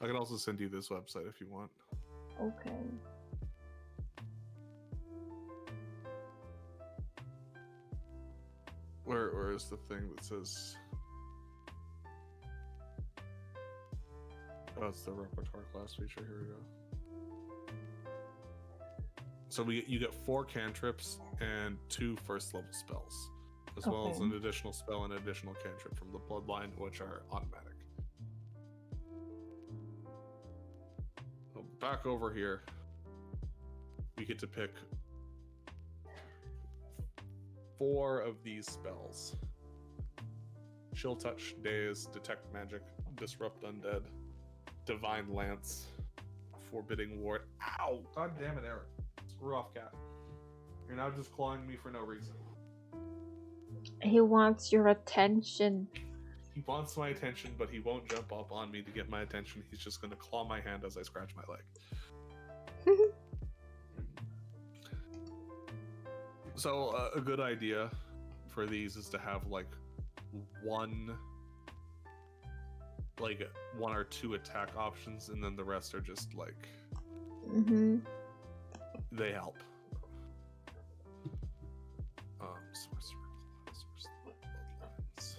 I can also send you this website if you want. Okay. Where is the thing that says? Oh, it's the repertoire class feature. Here we go. So you get 4 cantrips and 2 first level spells, as well as an additional spell and additional cantrip from the bloodline, which are automatic. So back over here, we get to pick 4 of these spells: Chill Touch, Daze, Detect Magic, Disrupt Undead, Divine Lance, Forbidding Ward. Ow! God damn it, Eric. Screw off, cat. You're now just clawing me for no reason. He wants your attention. He wants my attention, but he won't jump up on me to get my attention. He's just going to claw my hand as I scratch my leg. So a good idea for these is to have like one like 1 or 2 attack options, and then the rest are just like they help. Sorcerer class, bloodlines.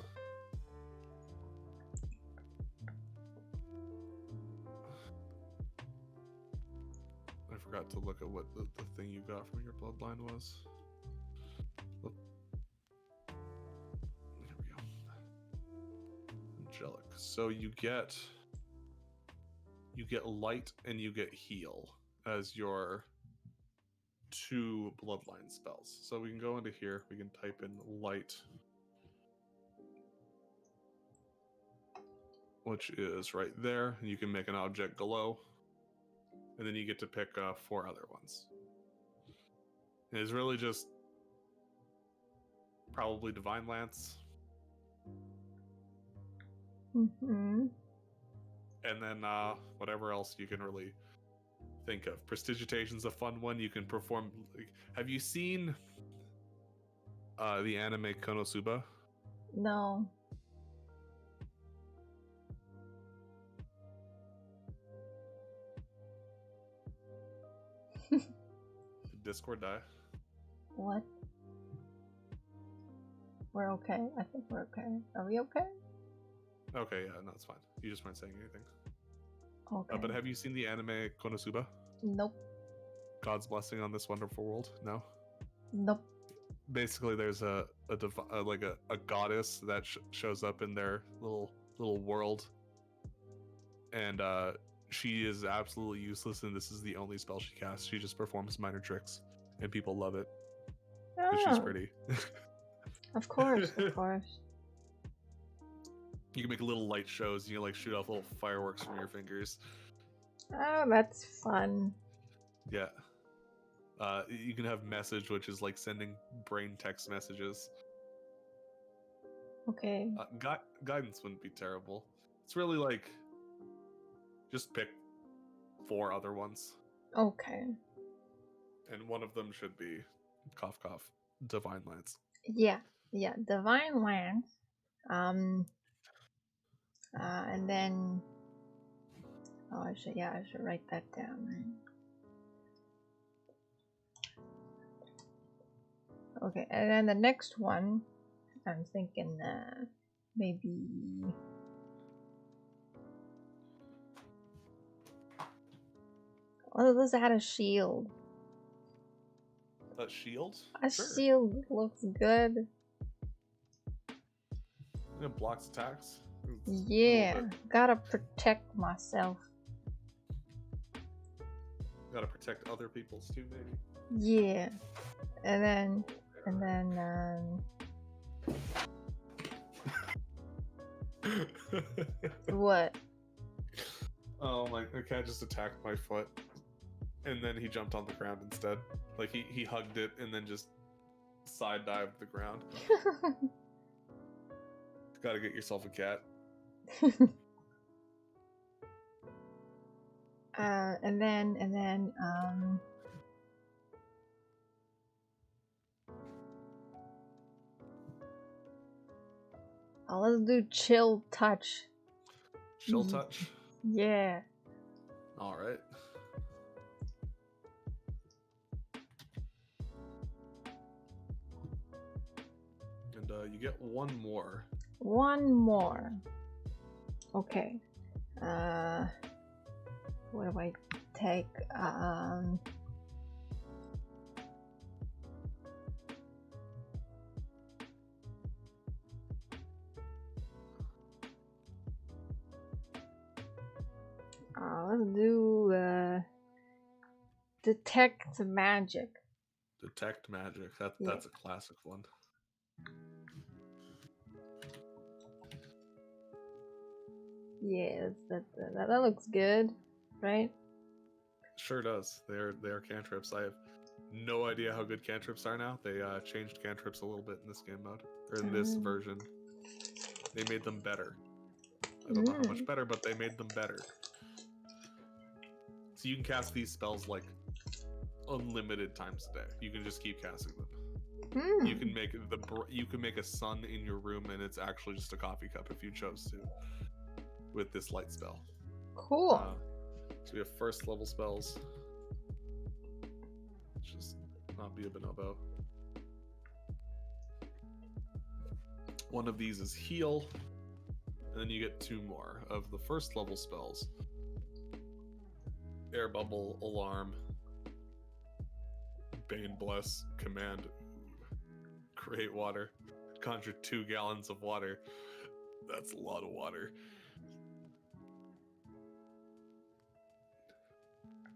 I forgot to look at what the thing you got from your bloodline was. There we go. Angelic. So you get light and you get heal as your 2 bloodline spells. So we can go into here, we can type in light, which is right there, and you can make an object glow, and then you get to pick 4 other ones. And it's really just probably Divine Lance. And then whatever else you can really think of. Prestigitation's a fun one. You can perform. Have you seen the anime Konosuba? No. Did Discord die? What? We're okay. I think we're okay. Are we okay? Okay, yeah, no, it's fine. You just weren't saying anything. Okay. But have you seen the anime Konosuba? Nope. God's Blessing on This Wonderful World? No? Nope. Basically, there's a goddess that shows up in their little world, and she is absolutely useless, and this is the only spell she casts. She just performs minor tricks, and people love it. Because she's pretty. Of course, of course. You can make little light shows, and you like shoot off little fireworks from your fingers. Oh, that's fun. Yeah. You can have message, which is like sending brain text messages. Okay. Guidance wouldn't be terrible. It's really like just pick 4 other ones. Okay. And one of them should be cough cough Divine Lance. Yeah. Divine Lance. And then I should write that down, right? Okay, and then the next one, I'm thinking maybe let's add a shield. A shield? A shield looks good. It blocks attacks. Yeah, gotta protect myself. Gotta protect other people's too, maybe. Yeah, and then what? Oh my! The cat just attacked my foot, and then he jumped on the ground instead. Like he hugged it and then just side dived the ground. Gotta get yourself a cat. And then let's do chill touch. Chill touch? Yeah. Alright. And you get 1 more. 1 more. Okay. What do I take? Let's do detect magic. Detect magic. That's a classic one. Yeah, that looks good, right? Sure does. They're cantrips. I have no idea how good cantrips are now. They changed cantrips a little bit in this game mode, or in this version. They made them better. I don't know how much better, but they made them better. So you can cast these spells like unlimited times a day. You can just keep casting them. You can make a sun in your room, and it's actually just a coffee cup if you chose to. with this light spell. Cool. So we have first level spells. Let's just not be a bonobo. One of these is heal, and then you get 2 more of the first level spells. Air bubble, alarm, bane bless, command, create water, conjure 2 gallons of water. That's a lot of water.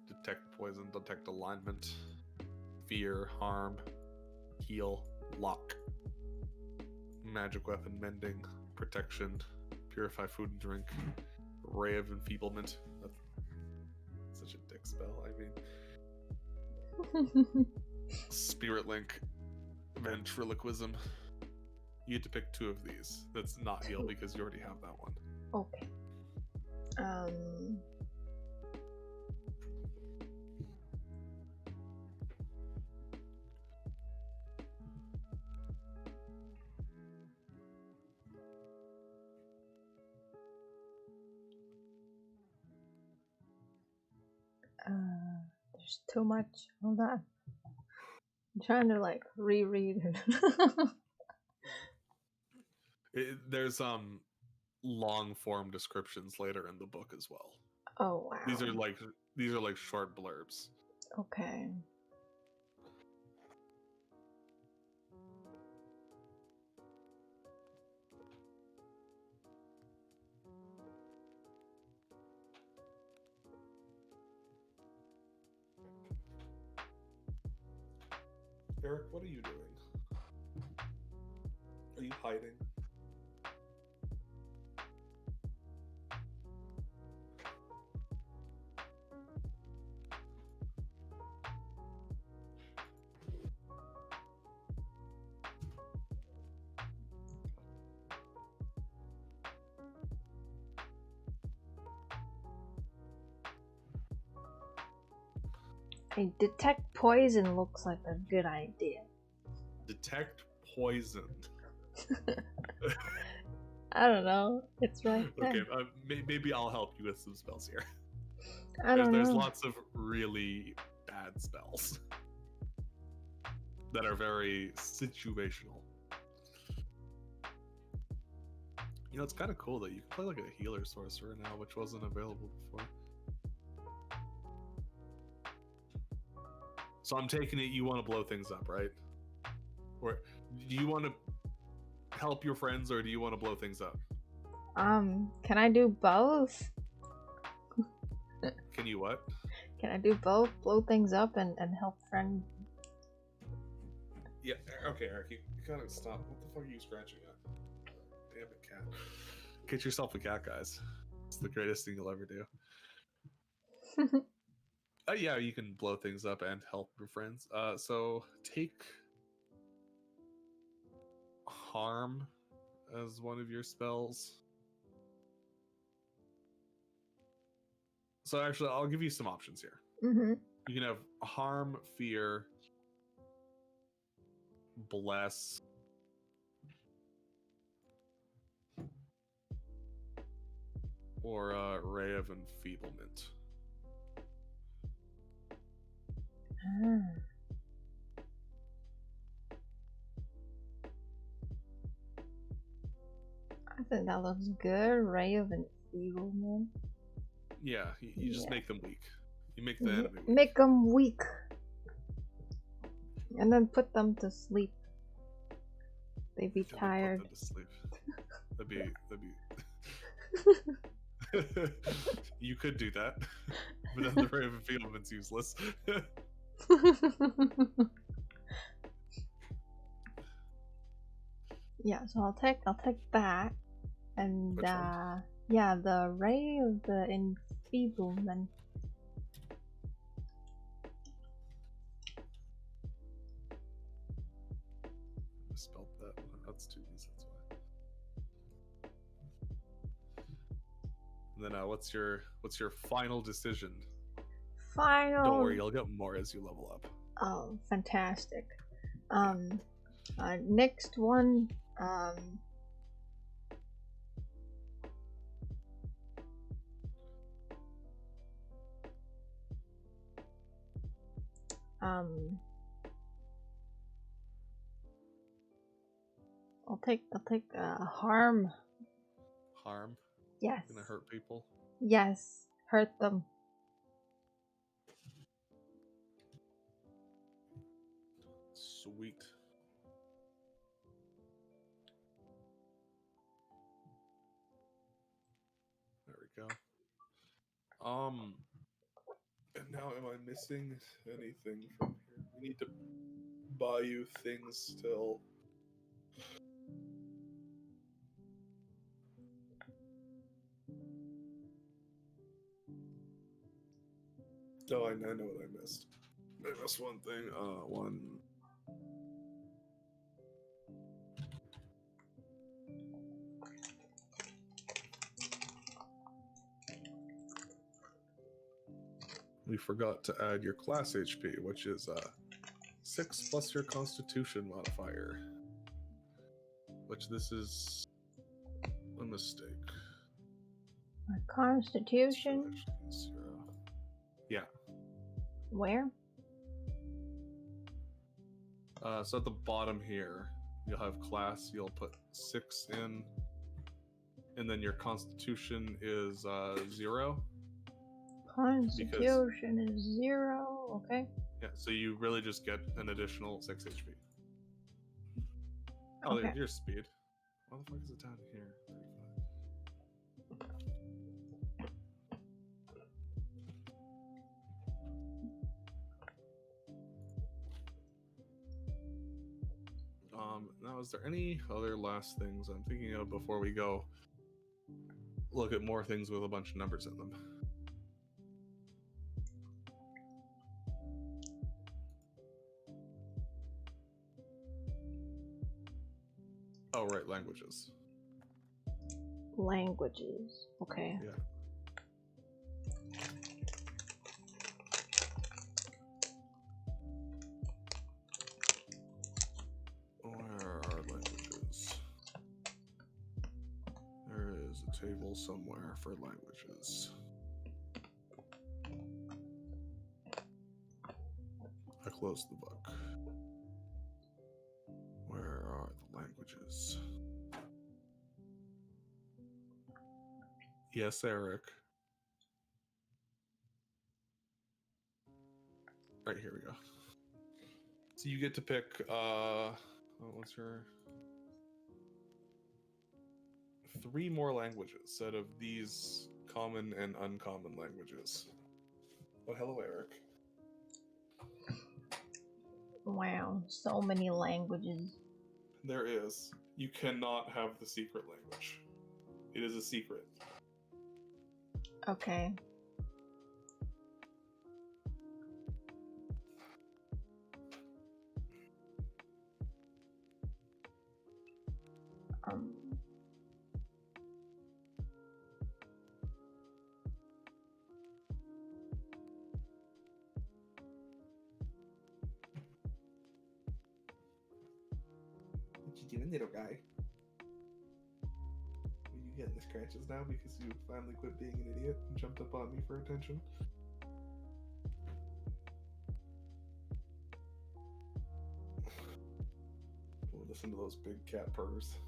Detect poison, detect alignment, fear, harm, heal, lock, magic weapon, mending, protection, purify food and drink, ray of enfeeblement. That's such a dick spell. I mean, spirit link, ventriloquism. You get to pick 2 of these. That's not heal because you already have that one. Okay. There's too much. Hold on. I'm trying to like reread it. There's long form descriptions later in the book as well. Oh wow. These are like short blurbs. Okay. Eric, what are you doing? Are you hiding? A detect poison looks like a good idea. Detect poison. I don't know. It's right there. Okay, maybe I'll help you with some spells here. There's lots of really bad spells that are very situational. You know, it's kind of cool that you can play like a healer sorcerer now, which wasn't available before. So I'm taking it you want to blow things up, right? Or do you want to help your friends, or do you want to blow things up? Can I do both? Can you what? Can I do both? Blow things up and help friends? Yeah, okay, Eric, you gotta stop. What the fuck are you scratching at? Damn it, cat. Get yourself a cat, guys. It's the greatest thing you'll ever do. Yeah, you can blow things up and help your friends. So take harm as one of your spells. So actually, I'll give you some options here. Mm-hmm. You can have harm, fear, bless, or ray of enfeeblement. I think that looks good. Ray of enfeeblement. Yeah, you just make them weak. You make the enemy weak. Make them weak. And then put them to sleep. They'd be tired. Put them to sleep. That'd be... You could do that. But then the ray of enfeeblement's useless. Yeah, so I'll take that, and yeah, the ray of the enfeeblement. I spelled that. That's 2 E's, that's why. And then what's your final decision? Final. Don't worry, you'll get more as you level up. Oh, fantastic. Next one, I'll take harm. Harm? Yes. Gonna hurt people? Yes. Hurt them. Sweet. There we go. And now am I missing anything from here? We need to buy you things still. Oh, I know what I missed. I missed one thing. One. We forgot to add your class HP, which is 6 plus your Constitution modifier. Which this is a mistake. My Constitution? Yeah. Where? So at the bottom here, you'll have class. You'll put 6 in, and then your Constitution is 0. Constitution is 0. Okay. Yeah. So you really just get an additional 6 HP. Oh, okay. There's your speed. Why the fuck is it down here? 35. Now, is there any other last things I'm thinking of before we go look at more things with a bunch of numbers in them? Oh, right, languages. Languages. Okay. Yeah. Where are languages? There is a table somewhere for languages. I closed the book. Where are the languages? Yes, Eric. Right, here we go. So you get to pick, what's your... 3 more languages out of these common and uncommon languages. Oh, hello, Eric. Wow, so many languages. There is. You cannot have the secret language. It is a secret. Okay. What you doing, little guy? Are you getting the scratches now because you finally quit being an idiot and jumped up on me for attention? Oh, listen to those big cat purrs.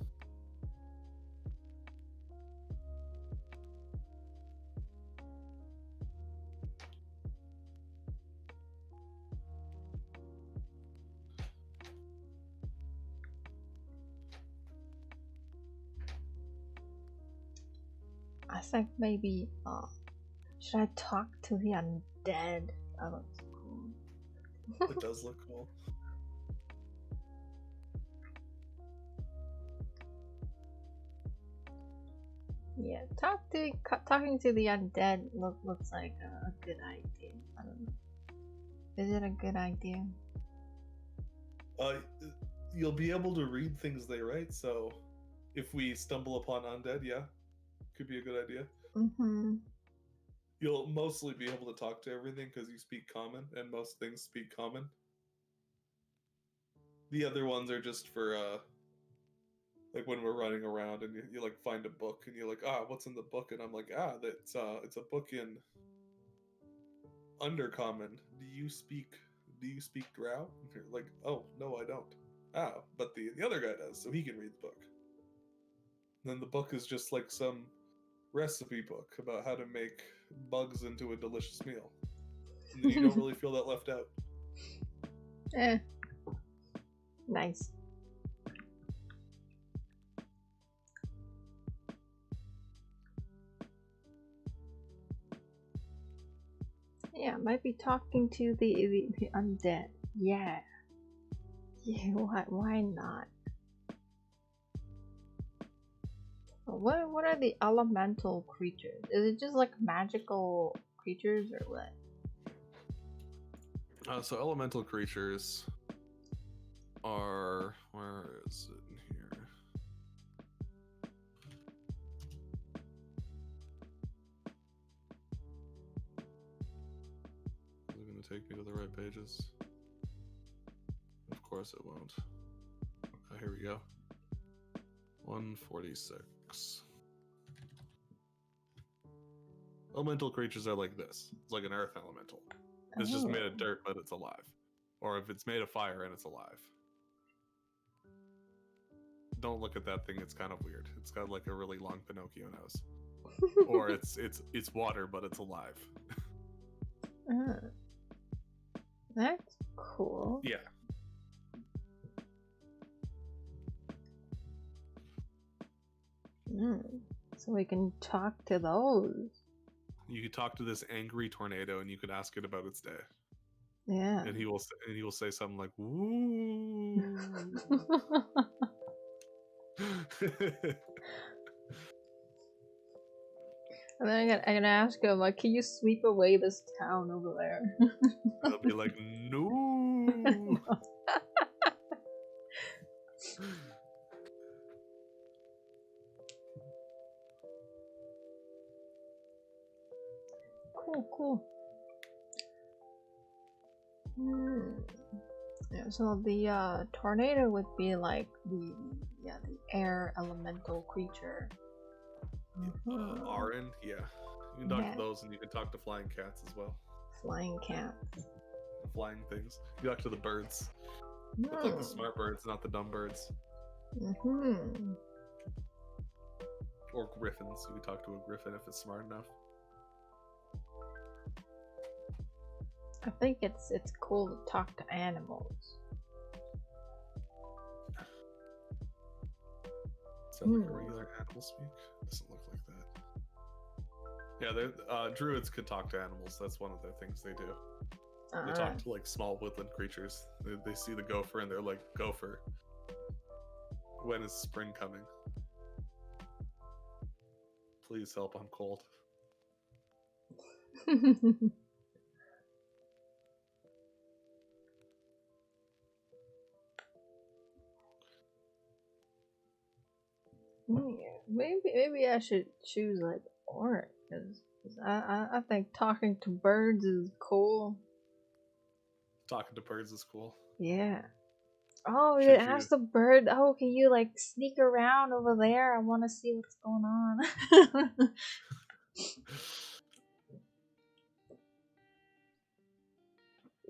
I think maybe, should I talk to the undead? That looks cool. It does look cool. Yeah, talking to the undead looks like a good idea. I don't know. Is it a good idea? You'll be able to read things they write, so if we stumble upon undead, yeah, could be a good idea. Mm-hmm. You'll mostly be able to talk to everything because you speak common, and most things speak common. The other ones are just for, like when we're running around and you like find a book and you're like, what's in the book? And I'm like, it's a book in Undercommon. Do you speak do you speak Drow? And you're like, oh, no, I don't. Oh, but the other guy does, so he can read the book. And then the book is just like some recipe book about how to make bugs into a delicious meal. And then you don't really feel that left out. Nice. Yeah, might be talking to the undead. Yeah. Yeah, why not? What are the elemental creatures? Is it just like magical creatures or what? So elemental creatures are, where is it in here? Is it going to take me to the right pages? Of course it won't. Oh, here we go. 146. Elemental creatures are like this. It's like an earth elemental. It's just made of dirt, but it's alive. Or if it's made of fire and it's alive. Don't look at that thing, it's kind of weird. It's got like a really long Pinocchio nose. Or it's water, but it's alive. That's cool. Yeah. So we can talk to those. You could talk to this angry tornado, and you could ask it about its day. Yeah. And he will say something like, "Woo." And then I'm gonna ask him, like, can you sweep away this town over there? I'll be like, no. Cool. Yeah, so the tornado would be like the air elemental creature. Arin, yeah. You can talk to those, and you can talk to flying cats as well. Flying cats. Flying things. You talk to the birds. But like the smart birds, not the dumb birds. Or griffins. You can talk to a griffin if it's smart enough. I think it's cool to talk to animals. Sound like a regular animal speak? Doesn't look like that. Yeah, druids could talk to animals. That's one of their things they do. They talk to like small woodland creatures. They see the gopher and they're like, "Gopher, when is spring coming? Please help, I'm cold." Maybe I should choose like orc, because I think talking to birds is cool. Talking to birds is cool. Yeah. Oh, you ask the bird, oh, can you like sneak around over there? I want to see what's going on.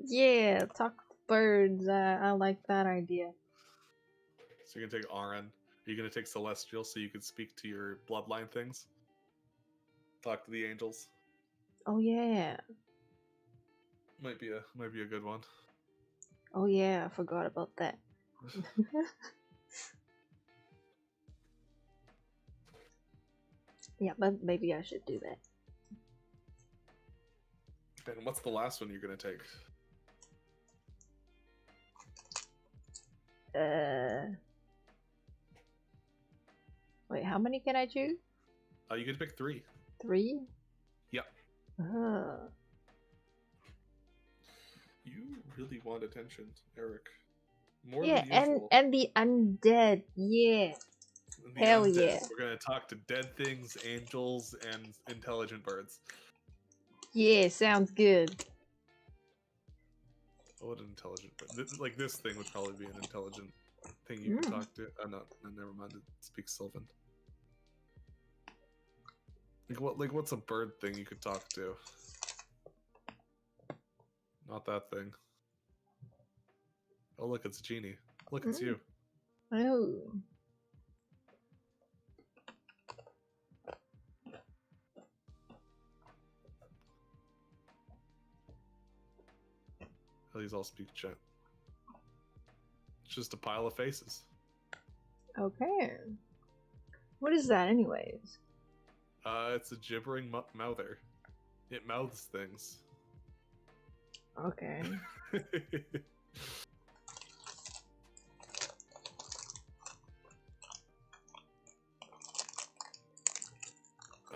Yeah, talk to birds. I like that idea. So you're gonna take Arin. Are you gonna take Celestial so you can speak to your bloodline things? Talk to the angels. Oh yeah. Might be a good one. Oh yeah, I forgot about that. Yeah, but maybe I should do that. And what's the last one you're gonna take? Wait, how many can I choose? You can pick 3. 3? Yep. You really want attention, Eric. More than usual. and the undead, yeah. Hell undead. Yeah. We're gonna talk to dead things, angels, and intelligent birds. Yeah, sounds good. What an intelligent bird. Like this thing would probably be an intelligent thing you can talk to. Oh no, never mind, it speaks Sylvan. What's a bird thing you could talk to? Not that thing. Oh, look, it's Genie. Look, it's you. Oh. Please all speak chat. It's just a pile of faces. Okay. What is that, anyways? It's a gibbering mouther. It mouths things. Okay.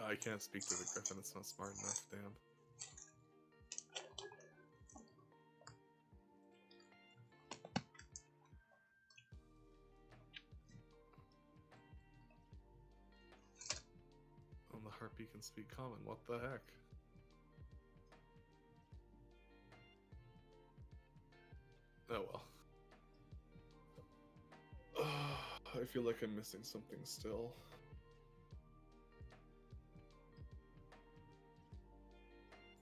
I can't speak to the griffin. It's not smart enough. Damn. Oh, the harpy can speak common. What the heck? Oh well. I feel like I'm missing something still.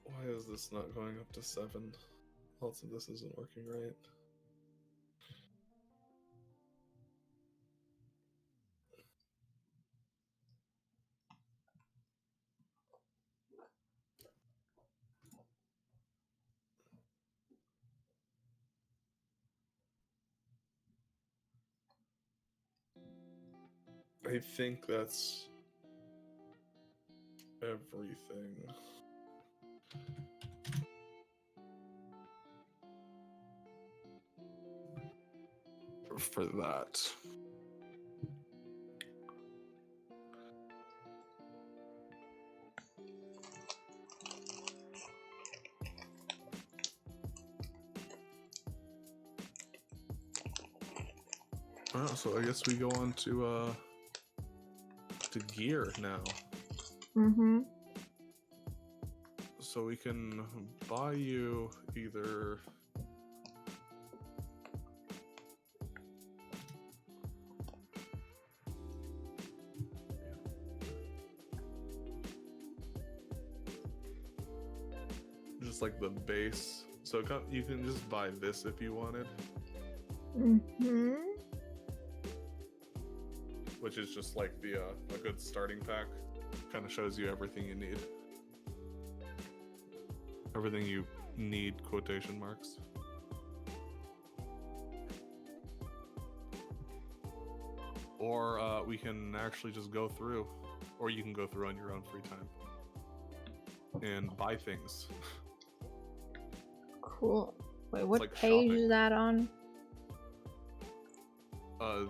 Why is this not going up to 7? Lots of this isn't working right. I think that's everything. For that. Well, so I guess we go on to gear now. Mm-hmm. So we can buy you either just like the base. So you can just buy this if you wanted. Mm-hmm. Which is just like the a good starting pack. Kind of shows you everything you need. Everything you need, quotation marks. Or we can actually just go through, or you can go through on your own free time and buy things. Cool. Wait, what like page shopping. is that on?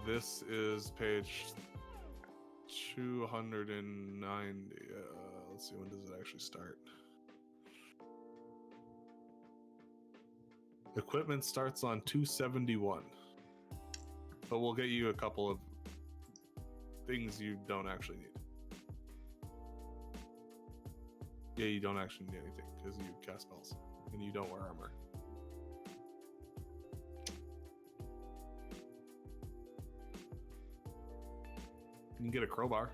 This is page 290. Let's see, when does it actually start? Equipment starts on 271. But we'll get you a couple of things you don't actually need. Yeah, you don't actually need anything because you cast spells and you don't wear armor. You can get a crowbar.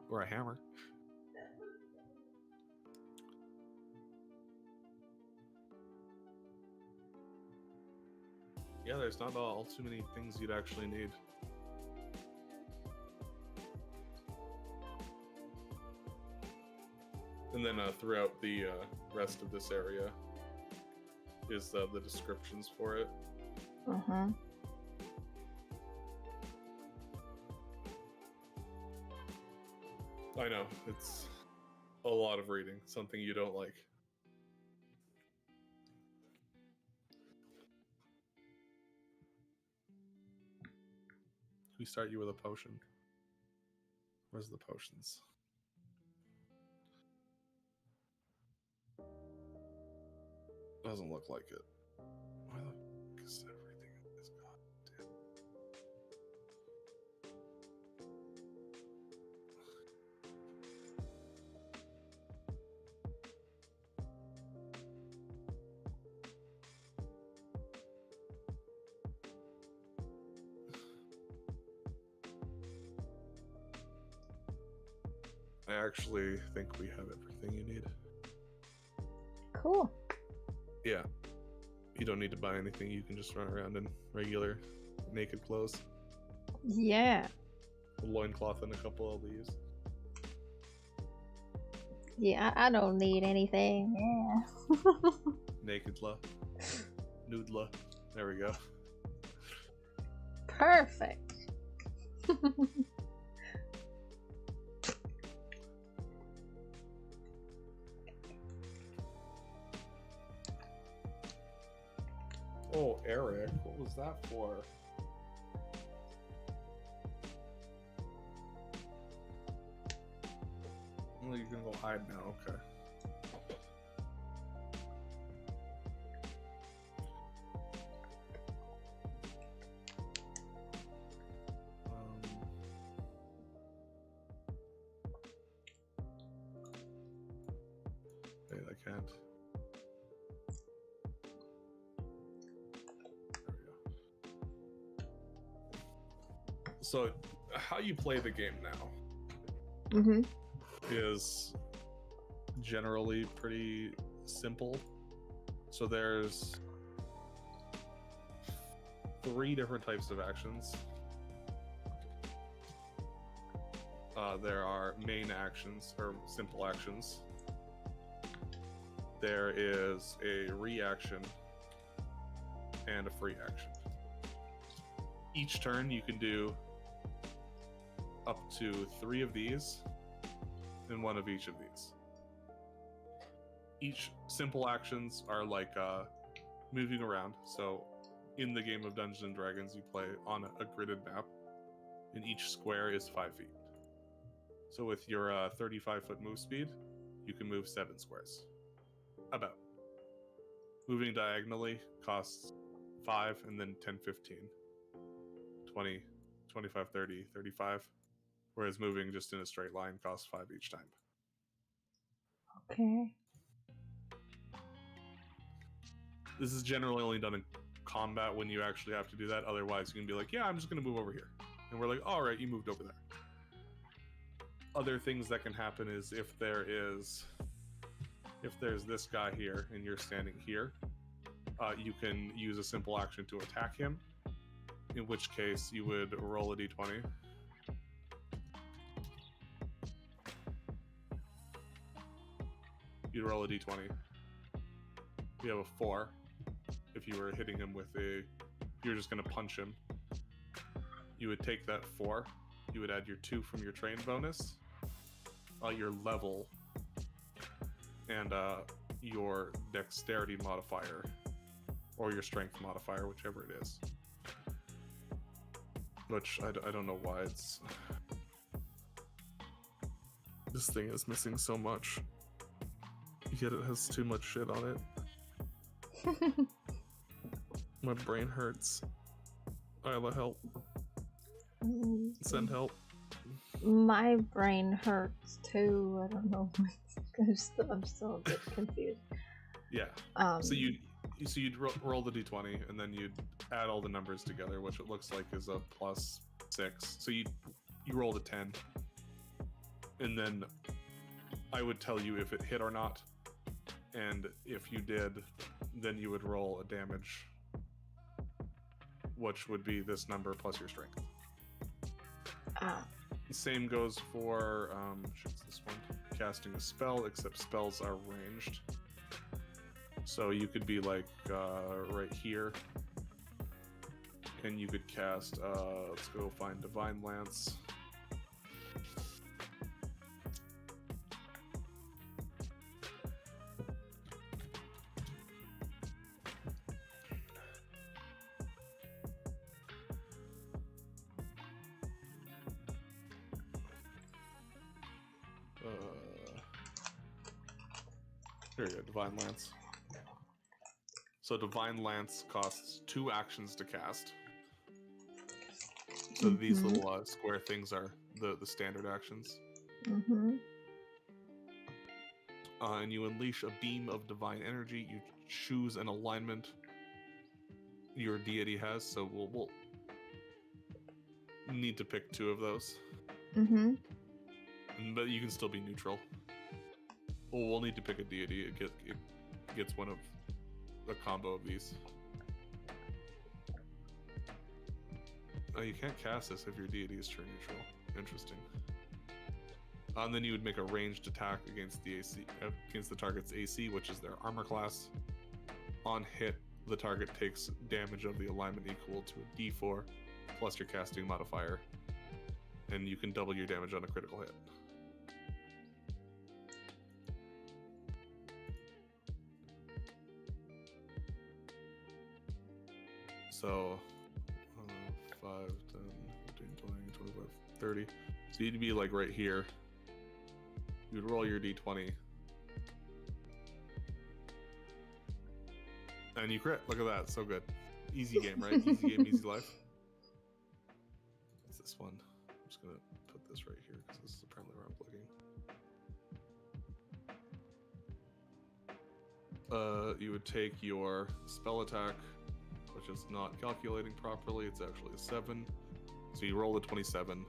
Or a hammer. Yeah, there's not all too many things you'd actually need. And then throughout the rest of this area is the descriptions for it. Uh-huh. I know, it's a lot of reading, something you don't like. We start you with a potion. Where's the potions? Doesn't look like it. Why the fuck is everything in this goddamn? I actually think we have everything you need. Cool. Yeah. You don't need to buy anything. You can just run around in regular naked clothes. Yeah. A loincloth and a couple of leaves. Yeah, I don't need anything. Yeah. Nakedla. Nude-la. There we go. Perfect. Oh, Eric, what was that for? Oh, you're gonna go hide now, okay. Wait, I can't. There we go. So, how you play the game now is generally pretty simple. So there's 3 different types of actions. There are main actions, or simple actions. There is a reaction and a free action. Each turn you can do up to 3 of these and 1 of each of these. Each simple actions are like moving around. So in the game of Dungeons and Dragons, you play on a gridded map, and each square is 5 feet. So with your 35-foot move speed, you can move 7 squares. About. Moving diagonally costs 5, and then 10, 15, 20, 25, 30, 35. Whereas moving just in a straight line costs 5 each time. Okay. This is generally only done in combat when you actually have to do that. Otherwise, you can be like, yeah, I'm just going to move over here. And we're like, all right, you moved over there. Other things that can happen is if there's this guy here and you're standing here, you can use a simple action to attack him, in which case you would roll a d20. You'd roll a d20. You have a 4. If you were hitting him with you're just going to punch him. You would take that 4. You would add your 2 from your train bonus, your level, and your dexterity modifier, or your strength modifier, whichever it is. Which I don't know why it's... This thing is missing so much. Yet it has too much shit on it. My brain hurts. Isla, help. Send help. My brain hurts too. I don't know. I'm still a bit confused. Yeah. So you'd roll the d20, and then you'd add all the numbers together, which it looks like is a +6. So you rolled a 10, and then I would tell you if it hit or not. And if you did, then you would roll a damage, which would be this number plus your strength. Same goes for this one, casting a spell, except spells are ranged. So you could be like right here, and you could cast. Let's go find Divine Lance. Here you go, Divine Lance. So Divine Lance costs 2 actions to cast. So these little square things are the standard actions. And you unleash a beam of divine energy. You choose an alignment your deity has. So we'll need to pick 2 of those. But you can still be neutral. Well, we'll need to pick a deity. It gets one of a combo of these. Oh, you can't cast this if your deity is turn neutral. Interesting. And then you would make a ranged attack against the target's AC, which is their armor class. On hit, the target takes damage of the alignment equal to a D4 plus your casting modifier, and you can double your damage on a critical hit. So 5, 10, 15, 20, 25, 30. So you'd be like right here. You'd roll your d20. And you crit. Look at that. So good. Easy game, right? Easy game, easy life. What's this one? I'm just going to put this right here because this is apparently where I'm clicking. You would take your spell attack, which is not calculating properly. It's actually a 7. So you roll a 27.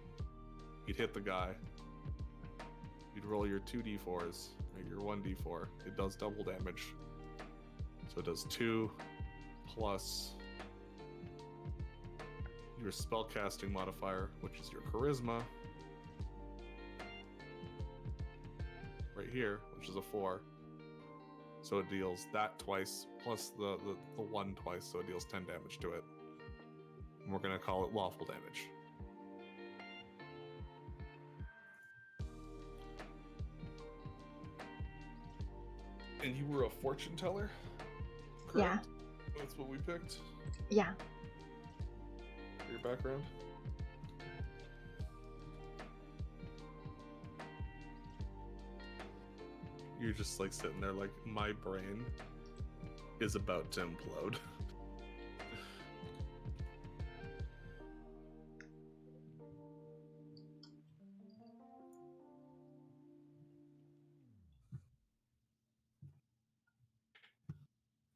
You'd hit the guy. You'd roll your 2d4s, make your 1d4. It does double damage. So it does 2 plus your spellcasting modifier, which is your charisma, right here, which is a 4. So it deals that twice, plus the 1 twice, so it deals 10 damage to it. And we're going to call it lawful damage. And you were a fortune teller? Correct? Yeah. That's what we picked? Yeah. For your background? You're just like sitting there like, my brain is about to implode.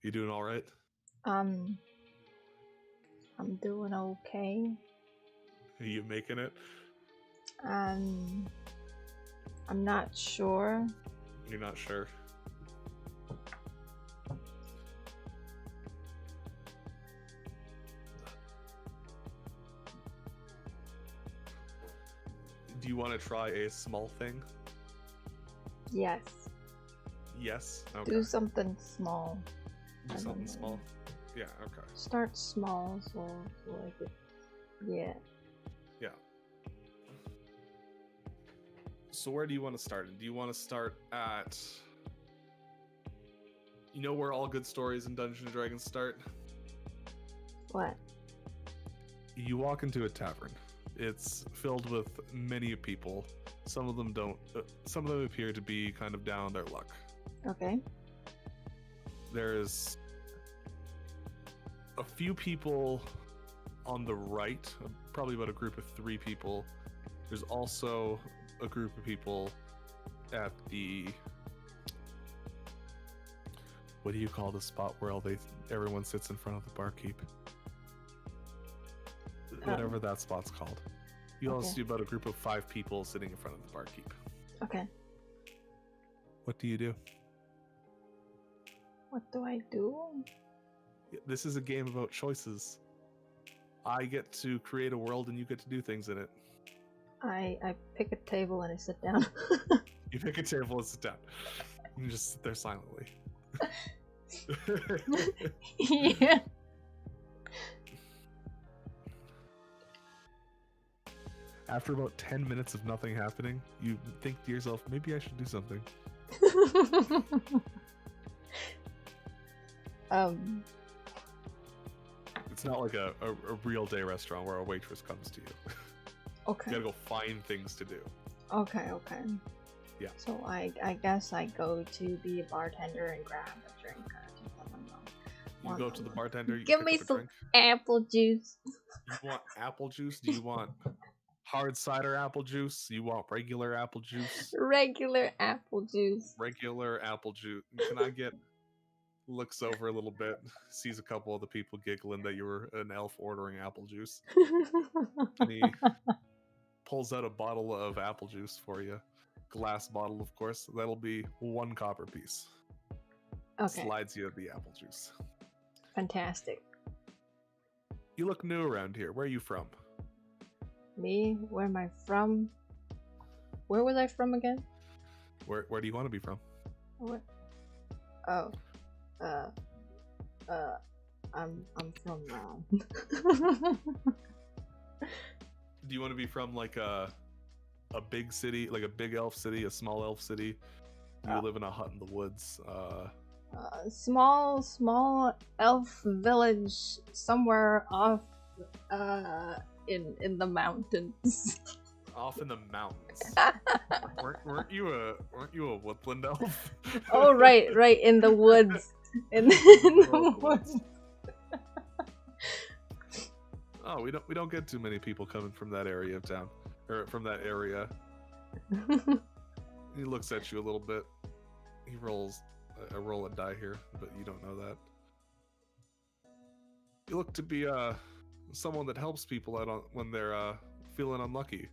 You doing all right? I'm doing okay. Are you making it? I'm not sure. You're not sure? Do you want to try a small thing? Yes. Yes? Okay. Do something small. Do something small? Yeah, okay. Start small so I could... Yeah. Yeah. So where do you want to start? Do you want to start at... You know where all good stories in Dungeons & Dragons start? What? You walk into a tavern. It's filled with many people. Some of them don't... some of them appear to be kind of down on their luck. Okay. There's a few people on the right, probably about a group of 3 people. There's also a group of people at the... What do you call the spot where everyone sits in front of the barkeep? Whatever that spot's called. You also see about a group of 5 people sitting in front of the barkeep. Okay. What do you do? What do I do? This is a game about choices. I get to create a world and you get to do things in it. I pick a table and I sit down. You pick a table and sit down. You just sit there silently. Yeah. After about 10 minutes of nothing happening, you think to yourself, maybe I should do something. It's not like a real day restaurant where a waitress comes to you. Okay. You gotta go find things to do. Okay. Yeah. So I guess I go to the bartender and grab a drink. You go to the bartender, you give pick me up a some drink. apple juice. You want apple juice? Do you want hard cider apple juice? You want regular apple juice? Regular apple juice. Regular apple juice. Can I get... Looks over a little bit, sees a couple of the people giggling that you were an elf ordering apple juice. And he pulls out a bottle of apple juice for you. Glass bottle, of course. That'll be 1 copper piece. Okay. Slides you the apple juice. Fantastic. You look new around here. Where are you from? Me? Where am I from? Where was I from again? Where do you want to be from? What? Oh. I'm from Do you want to be from like a big city, like a big elf city, a small elf city? Do you live in a hut in the woods? Small elf village somewhere off in the mountains. Off in the mountains. weren't you a woodland elf? Oh right in the woods. In the woods. Oh, we don't get too many people coming from that area of town, or from that area. He looks at you a little bit. He rolls. I roll a die here, but you don't know that. You look to be someone that helps people out when they're feeling unlucky.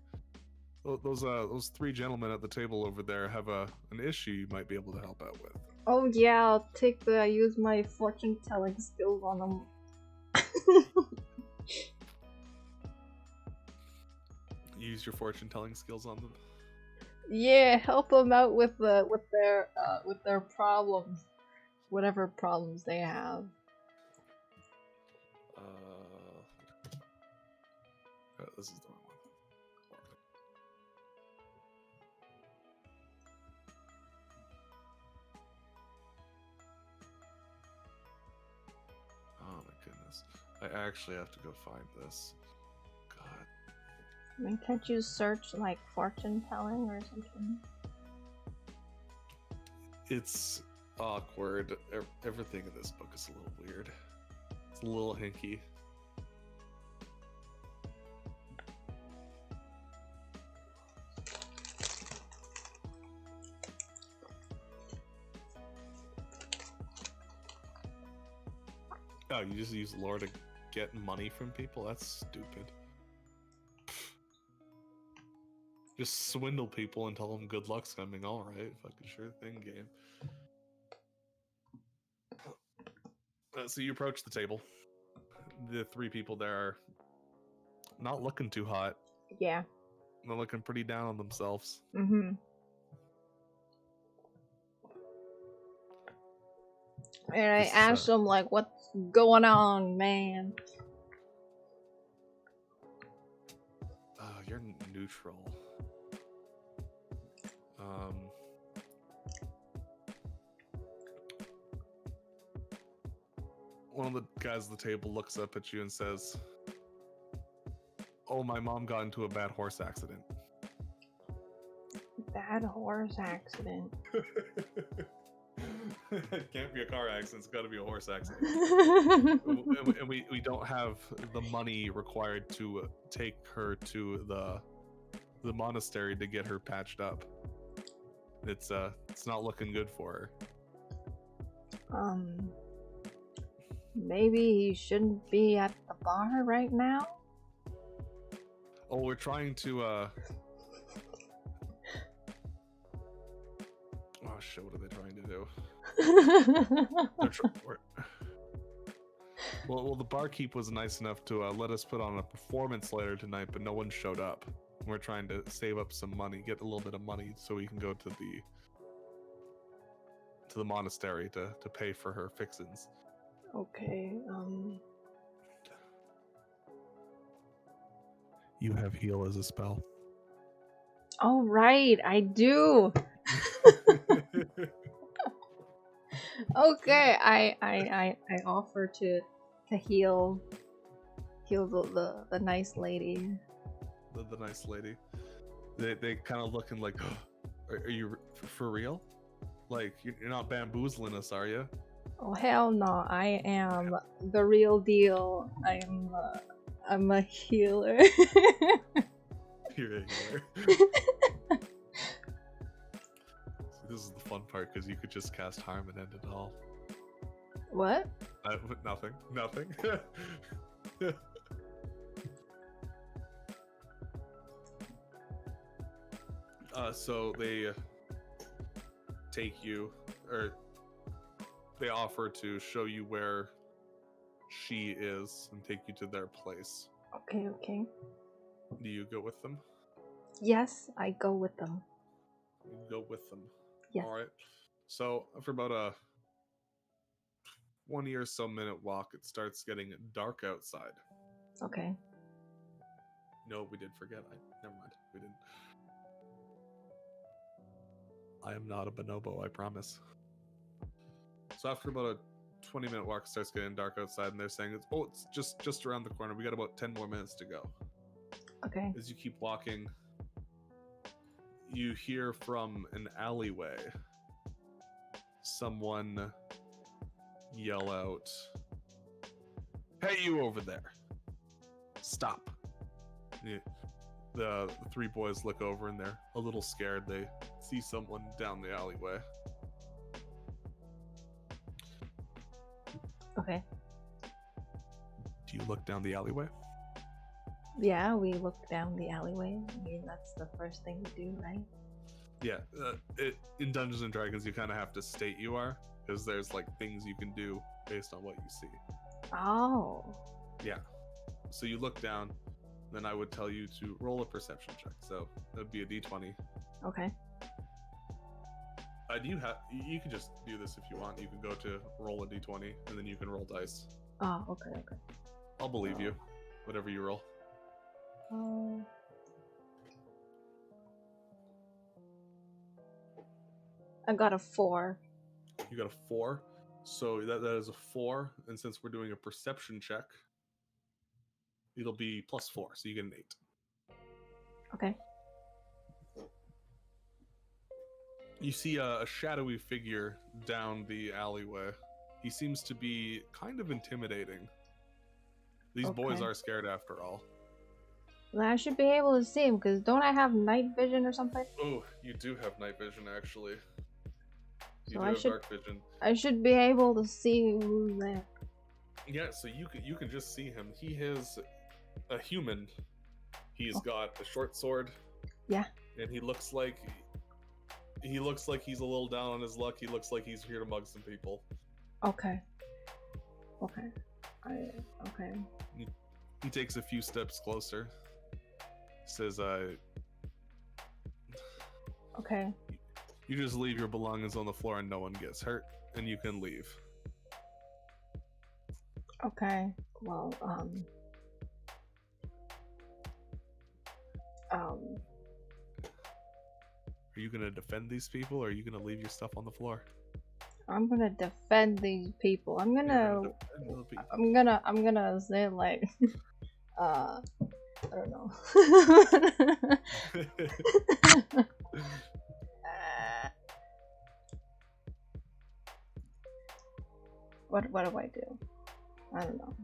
Those three gentlemen at the table over there have an issue you might be able to help out with. Oh yeah, I'll use my fortune telling skills on them. Use your fortune telling skills on them. Yeah, help them out with their problems, whatever problems they have. This is the wrong one. Oh my goodness! I actually have to go find this. God. I mean, can't you search like fortune telling or something? It's awkward. Everything in this book is a little weird. It's a little hinky. Oh, you just use lore to get money from people? That's stupid. Just swindle people and tell them good luck's coming. Alright, fucking sure thing, game. So you approach the table. The three people there are not looking too hot. Yeah. They're looking pretty down on themselves. Mm-hmm. And I asked them, like, what's going on, man? You're neutral. One of the guys at the table looks up at you and says, "Oh, my mom got into a bad horse accident." Bad horse accident. It can't be a car accident. It's got to be a horse accident. And we don't have the money required to take her to the monastery to get her patched up. It's not looking good for her. Maybe he shouldn't be at the bar right now? Oh, we're trying to oh shit, what are they trying to do? Well, the barkeep was nice enough to let us put on a performance later tonight, but no one showed up. We're trying to save up some money, get a little bit of money, so we can go to the monastery to pay for her fixins. Okay. You have heal as a spell. Oh right, I do. Okay, I offer to heal the nice lady. The nice lady. They kind of looking like, oh, are you for real? Like you're not bamboozling us, are you? Oh hell no! I am the real deal. I'm a healer. You're a healer. This is the fun part because you could just cast harm and end it all. What? Nothing. So they take you, or they offer to show you where she is and take you to their place. Okay, okay. Do you go with them? Yes, I go with them. You go with them. Yes. All right. So after about a 20 or so minute walk, it starts getting dark outside. Okay. No, we did forget. Never mind. We didn't. I am not a bonobo, I promise. So after about a 20-minute walk, it starts getting dark outside, and they're saying, it's just around the corner. We got about 10 more minutes to go. Okay. As you keep walking, you hear from an alleyway someone yell out, "Hey, you over there! Stop!" The three boys look over and they're a little scared. They see someone down the alleyway. Okay. Do you look down the alleyway? Yeah, we look down the alleyway. I mean, that's the first thing we do, right? Yeah. In Dungeons and Dragons, you kind of have to state you are, because there's like things you can do based on what you see. Oh. Yeah. So you look down, then I would tell you to roll a perception check. So that would be a d20. Okay. You can just do this if you want. You can go to roll a d20, and then you can roll dice. Oh, okay, okay. I'll believe you, whatever you roll. I got a 4. You got a 4, so that is a 4, and since we're doing a perception check, it'll be +4, so you get an 8. Okay. You see a shadowy figure down the alleyway. He seems to be kind of intimidating. These boys are scared after all. Well, I should be able to see him, because don't I have night vision or something? Oh, you do have night vision, actually. You So do have dark vision. I should be able to see who's there. Yeah, so you can just see him. He is a human. He's got a short sword. Yeah. And he looks like he's a little down on his luck. He looks like he's here to mug some people. Okay. Okay. Okay. He takes a few steps closer. Says, okay. You just leave your belongings on the floor and no one gets hurt, and you can leave. Okay. Well, Are you gonna defend these people, or are you gonna leave your stuff on the floor? I'm gonna defend these people. I'm gonna say like, I don't know. What do I do? I don't know.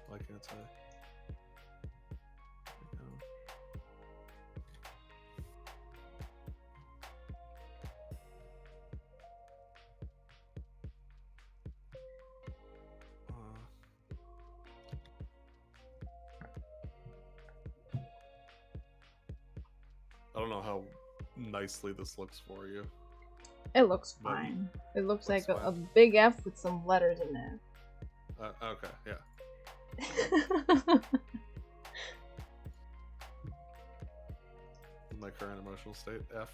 Why can't I? I don't know how nicely this looks for you. It looks fine. It looks like a big F with some letters in there. Okay, yeah. My current emotional state, F.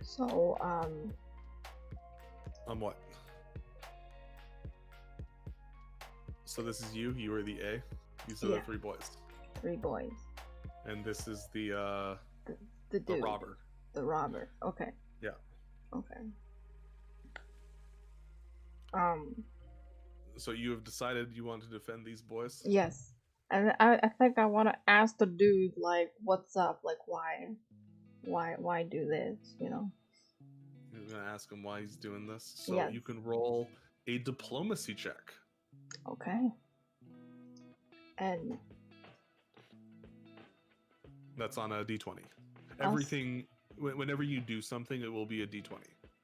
So, what? So this is you. You are the A. These are the 3 boys. 3 boys. And this is the dude. The robber. The robber. Okay. Yeah. Okay. So you have decided you want to defend these boys? Yes. And I think I want to ask the dude, like, what's up? Like, why do this? You know. You're gonna ask him why he's doing this. So yes. You can roll a diplomacy check. Okay. And That's on a d20. Everything, whenever you do something, it will be a d20.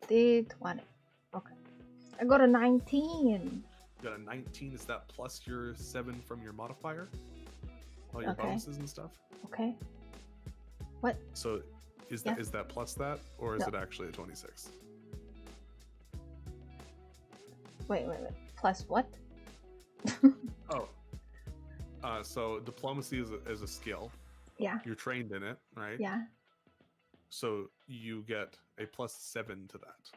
D20. Okay. I got a 19. You got a 19. Is that plus your 7 from your modifier? All your bonuses and stuff? Okay. What? So is that plus that, or is it actually a 26? Wait. Plus what? So diplomacy is a skill. Yeah. You're trained in it, right? Yeah. So you get a plus 7 to that.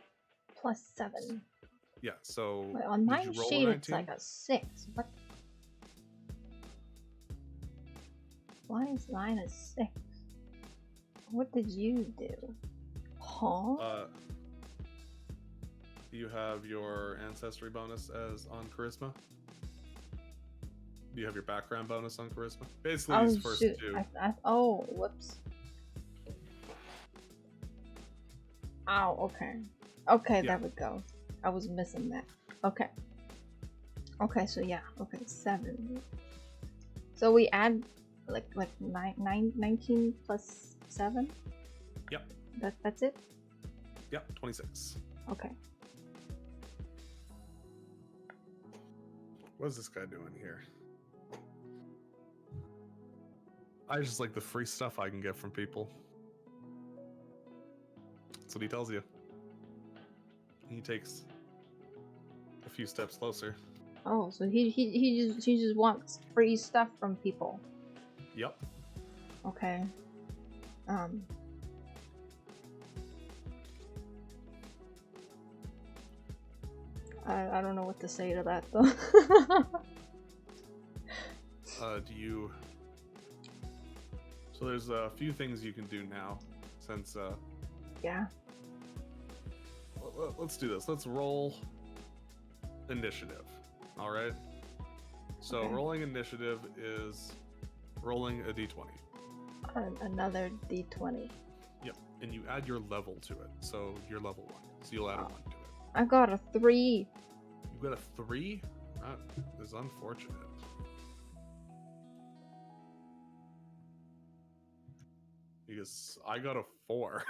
Plus 7. Yeah, so wait, on my sheet it's like a 6. What? Why is mine a 6? What did you do? Huh? You have your ancestry bonus as on charisma. Do you have your background bonus on charisma? Basically, these first two. Oh, whoops. Ow, okay. Okay, there we go. I was missing that. Okay. Okay, so yeah. Okay, 7. So we add like 19 plus 7? Yep. That's it? Yep, 26. Okay. What is this guy doing here? I just like the free stuff I can get from people. That's what he tells you. He takes a few steps closer. Oh, so he just wants free stuff from people. Yep. Okay. I don't know what to say to that though. Do you? So there's a few things you can do now, since yeah. Let's do this. Let's roll initiative. All right. So rolling initiative is rolling a d20. Another d20. Yep, and you add your level to it. So you're level 1. So you'll add a 1 to it. I got a 3. You got a 3? That is unfortunate. Because I got a 4.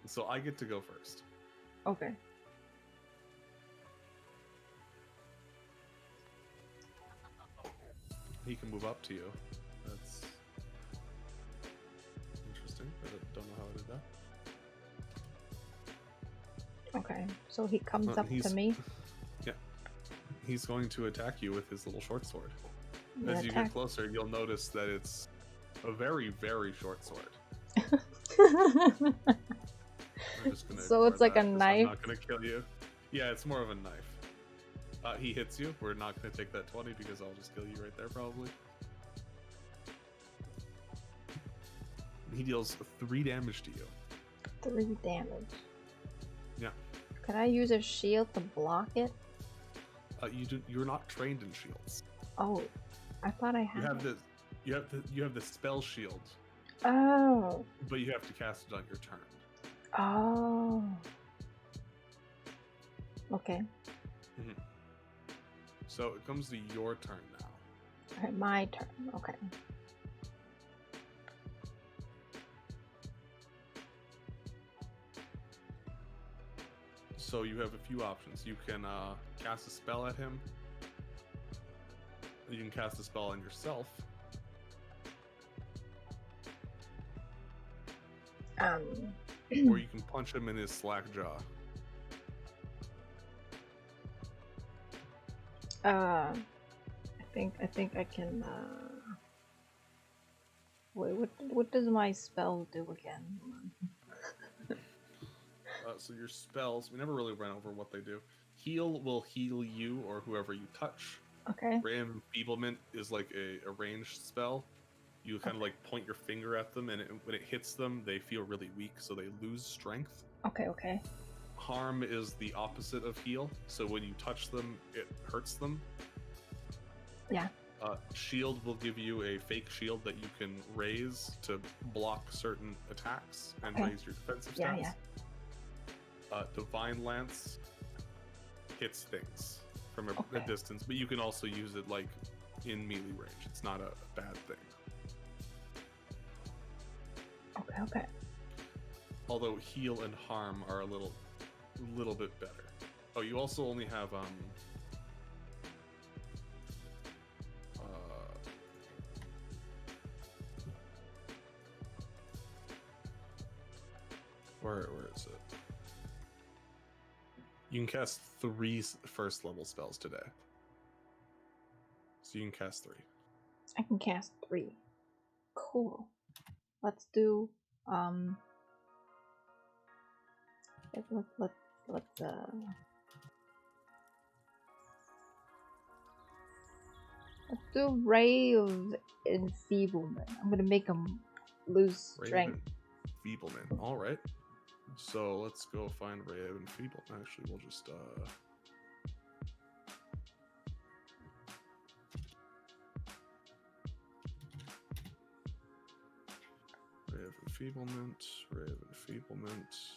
So I get to go first. Okay. He can move up to you. That's interesting. I don't know how I did that. Okay, so he comes up to me. Yeah. He's going to attack you with his little short sword. As you get closer, you'll notice that it's a very, very short sword. So it's like a knife? I'm not going to kill you. Yeah, it's more of a knife. He hits you. We're not going to take that 20 because I'll just kill you right there, probably. He deals 3 damage to you. 3 damage. Yeah. Could I use a shield to block it? You're not trained in shields. Oh, I thought I had. You have the spell shield. Oh. But you have to cast it on your turn. Oh. Okay. Mm-hmm. So it comes to your turn now. Alright, my turn. Okay. So you have a few options. You can cast a spell at him. You can cast a spell on yourself. Or you can punch him in his slack jaw. I think I can. Wait, what does my spell do again? So your spells, we never really ran over what they do. Heal will heal you or whoever you touch. Okay. Ray of Enfeeblement is like a ranged spell. You kind of like point your finger at them, and when it hits them, they feel really weak, so they lose strength. Okay. Harm is the opposite of heal, so when you touch them, it hurts them. Yeah. Shield will give you a fake shield that you can raise to block certain attacks and raise your defensive stats. Yeah. Divine Lance hits things from a distance, but you can also use it like in melee range. It's not a bad thing. Okay. Although heal and harm are a little bit better. Oh, you also only have where is it? You can cast 3 first level spells today. So you can cast 3. I can cast 3. Cool. Let's do let's do Ray of Enfeeblement. I'm gonna make him lose strength. Ray of Enfeeblement. All right. So let's go find Ray of Enfeeblement. Actually, we'll just Ray of Enfeeblement. Ray of Enfeeblement.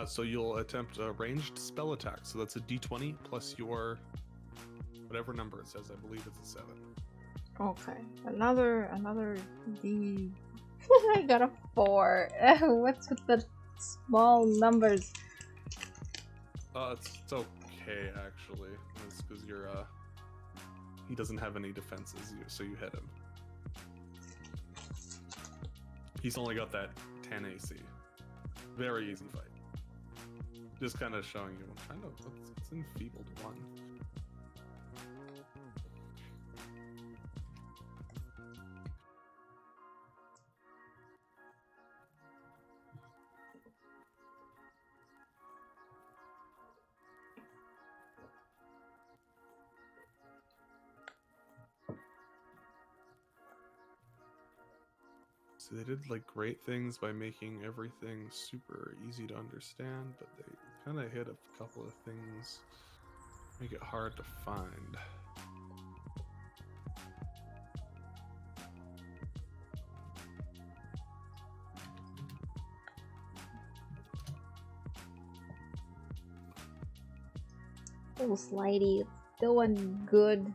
So you'll attempt a ranged spell attack. So that's a d20 plus your whatever number it says. I believe it's a 7. Okay. Another D. I got a 4. What's with the small numbers? It's okay actually. It's because you're he doesn't have any defenses, so you hit him. He's only got that 10 AC. Very easy fight. Just kind of showing you. I'm trying to. It's enfeebled 1. So they did like great things by making everything super easy to understand, but they kind of hit a couple of things, make it hard to find. Oh, Slidey, it's doing good.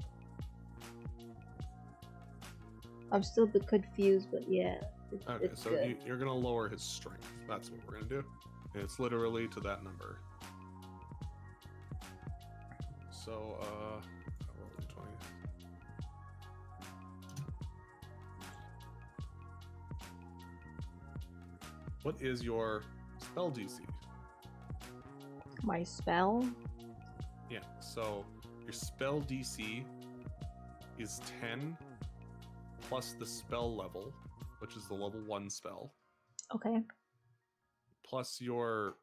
I'm still a bit confused, but yeah. Okay, it's so good. you're gonna lower his strength. That's what we're gonna do. And it's literally to that number. So, I'll roll d20. What is your spell DC? My spell? Yeah, so your spell DC is 10 plus the spell level, which is the level 1 spell. Okay. Plus your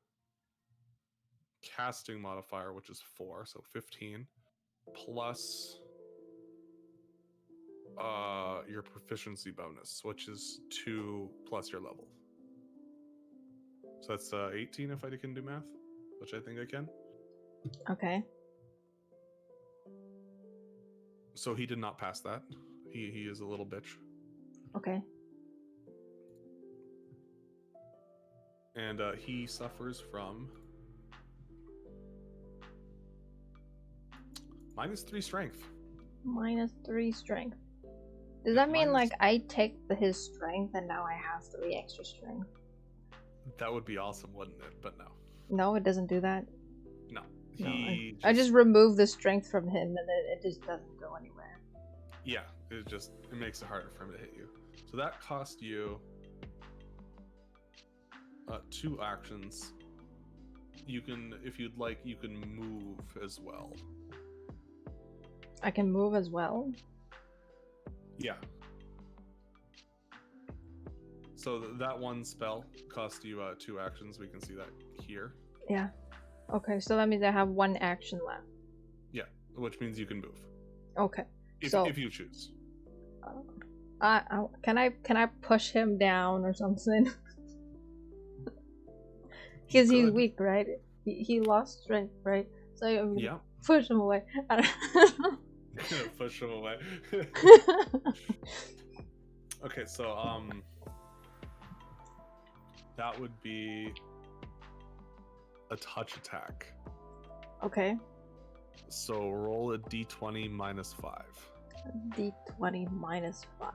casting modifier, which is 4, so 15. Plus your proficiency bonus, which is 2 plus your level. So that's 18 if I can do math, which I think I can. Okay. So he did not pass that. He is a little bitch. Okay. And he suffers from -3 strength. -3 strength. Does that mean like I take his strength and now I have 3 extra strength? That would be awesome, wouldn't it? But no. No, it doesn't do that. No. I just remove the strength from him and it just doesn't go anywhere. Yeah, it makes it harder for him to hit you. So that cost you 2 actions. You can, if you'd like, you can move as well. I can move as well? Yeah. So that one spell cost you 2 actions. We can see that here. Yeah. Okay, so that means I have 1 action left. Yeah, which means you can move. Okay. If you choose. Can I push him down or something? Because he's weak, right? He lost strength, right? So yeah. Push him away. Push him away. Okay, so that would be a touch attack. Okay. So roll a d20 minus 5. D20 minus 5.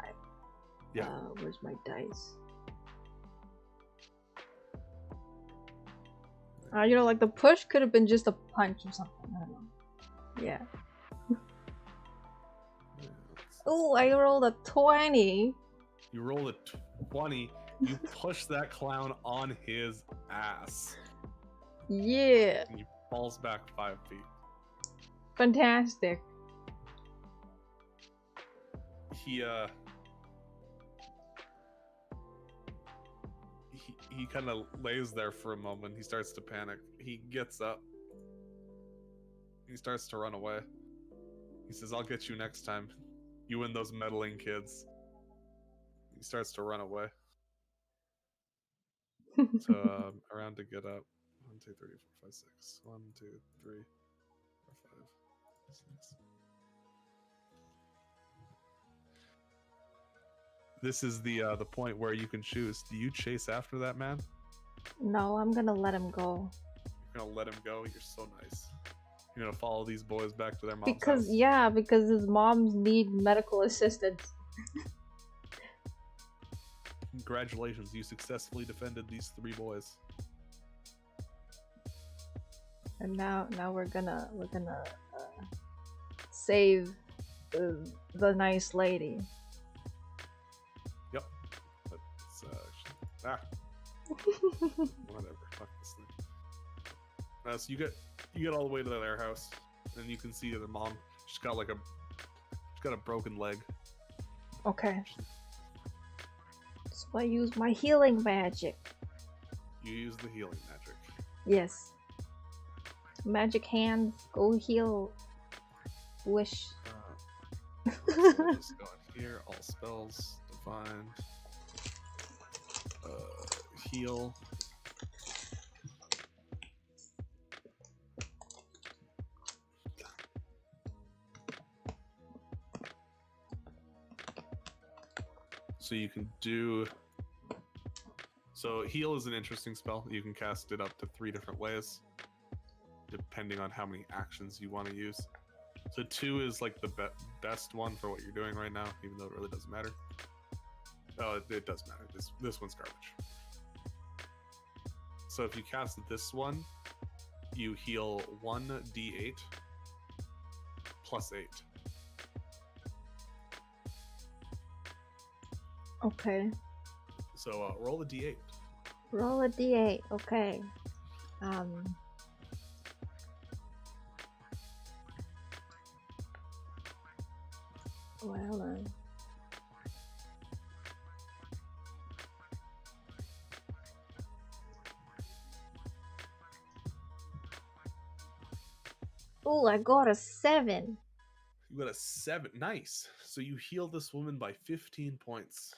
Yeah. Where's my dice? You know, like the push could have been just a punch or something. I don't know. Yeah. Oh, I rolled a 20. You roll a 20. You push that clown on his ass. Yeah. And he falls back 5 feet. Fantastic. He kind of lays there for a moment. He starts to panic. He gets up. He starts to run away. He says, "I'll get you next time. You and those meddling kids." He starts to run away. So around to get up. 1, 2, 3, 4, 5, 6. 1, 2, 3, 4, 5, 6. This is the point where you can choose. Do you chase after that man? No, I'm gonna let him go. You're gonna let him go? You're so nice. You're gonna follow these boys back to their mom's because house? Yeah, because his moms need medical assistance. Congratulations, you successfully defended these 3 boys. And now we're gonna save the nice lady. Yep. It's whatever. Fuck this thing. So you get all the way to their house, and you can see their mom. She's got a broken leg. Okay. So I use my healing magic. You use the healing magic. Yes. Magic hands, go heal. Wish. So we'll just go in here. All spells, divine, heal. So you can do. So heal is an interesting spell. You can cast it up to 3 different ways, depending on how many actions you want to use. So 2 is like the best one for what you're doing right now, even though it really doesn't matter. Oh, it does matter. This one's garbage. So if you cast this one, you heal 1d8 plus 8. Okay. So roll a d8. Roll a d8. Okay. Well then. Oh, I got a 7. You got a 7. Nice. So you heal this woman by 15 points.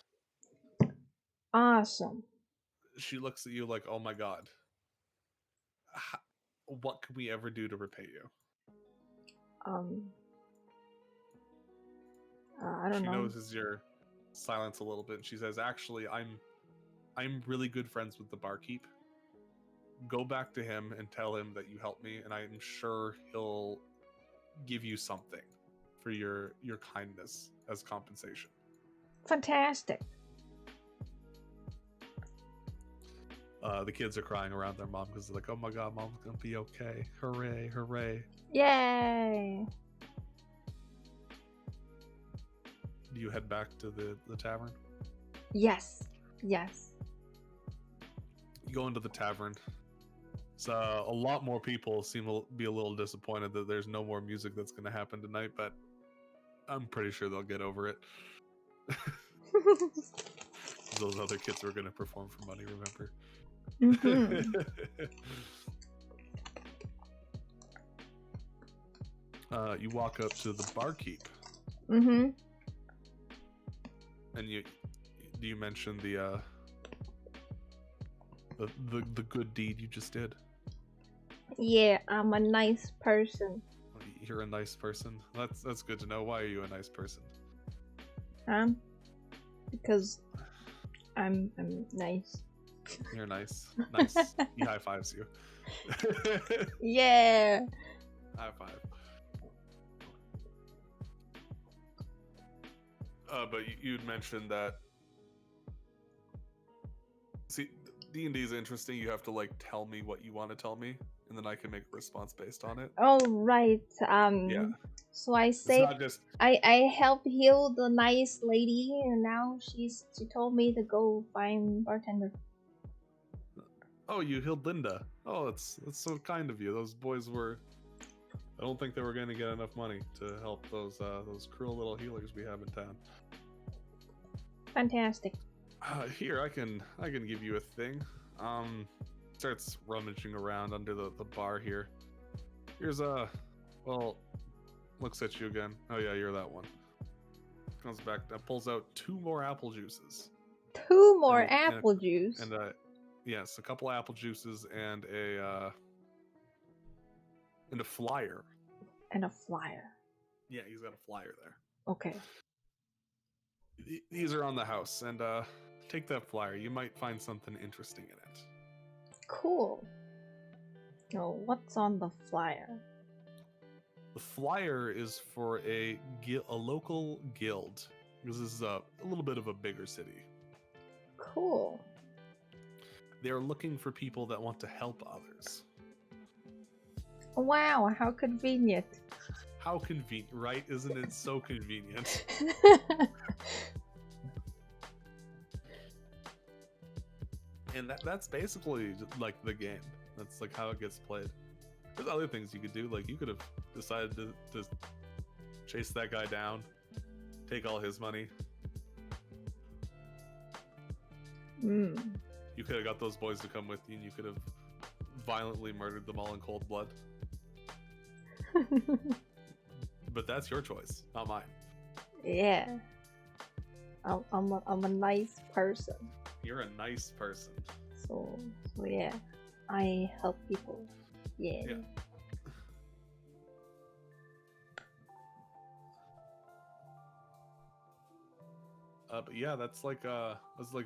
Awesome. She looks at you like, "Oh my god. What can we ever do to repay you?" I don't know. She notices your silence a little bit, and she says, "Actually, I'm really good friends with the barkeep. Go back to him and tell him that you helped me, and I'm sure he'll give you something for your kindness as compensation." Fantastic. The kids are crying around their mom because they're like, "Oh my god, mom's gonna be okay. Hooray, hooray." Yay. Do you head back to the tavern? Yes. Yes. You go into the tavern. So a lot more people seem to be a little disappointed that there's no more music that's going to happen tonight, but I'm pretty sure they'll get over it. Those other kids were going to perform for money, remember? Mm-hmm. You walk up to the barkeep. Mm-hmm. And you mention the good deed you just did? Yeah, I'm a nice person. You're a nice person. That's good to know. Why are you a nice person? Because I'm nice. You're nice. Nice. He high fives you. Yeah. High five. But you'd mentioned that. See, D&D is interesting. You have to like tell me what you want to tell me, and then I can make a response based on it. Oh right. Yeah. So I It's saved. not just. I helped heal the nice lady, and now she told me to go find bartender. Oh, you healed Linda. Oh, that's so kind of you. Those boys were. I don't think they were going to get enough money to help those cruel little healers we have in town. Fantastic. Here, I can give you a thing. Starts rummaging around under the bar here. Here's looks at you again. Oh yeah, you're that one. Comes back, pulls out 2 more apple juices. 2 more apple juice. And yes, a couple apple juices and a flyer. And a flyer. Yeah, he's got a flyer there. Okay. These are on the house, and take that flyer. You might find something interesting in it. Cool. Oh, what's on the flyer? The flyer is for a local guild. This is a little bit of a bigger city. Cool. They're looking for people that want to help others. Wow, how convenient. How convenient, right? Isn't it so convenient? And that's basically like the game. That's like how it gets played. There's other things you could do. Like you could have decided to chase that guy down, take all his money. You could have got those boys to come with you, and you could have violently murdered them all in cold blood. But that's your choice, not mine. Yeah. I'm a nice person. You're a nice person. So yeah, I help people. Yeah. But yeah, that's like a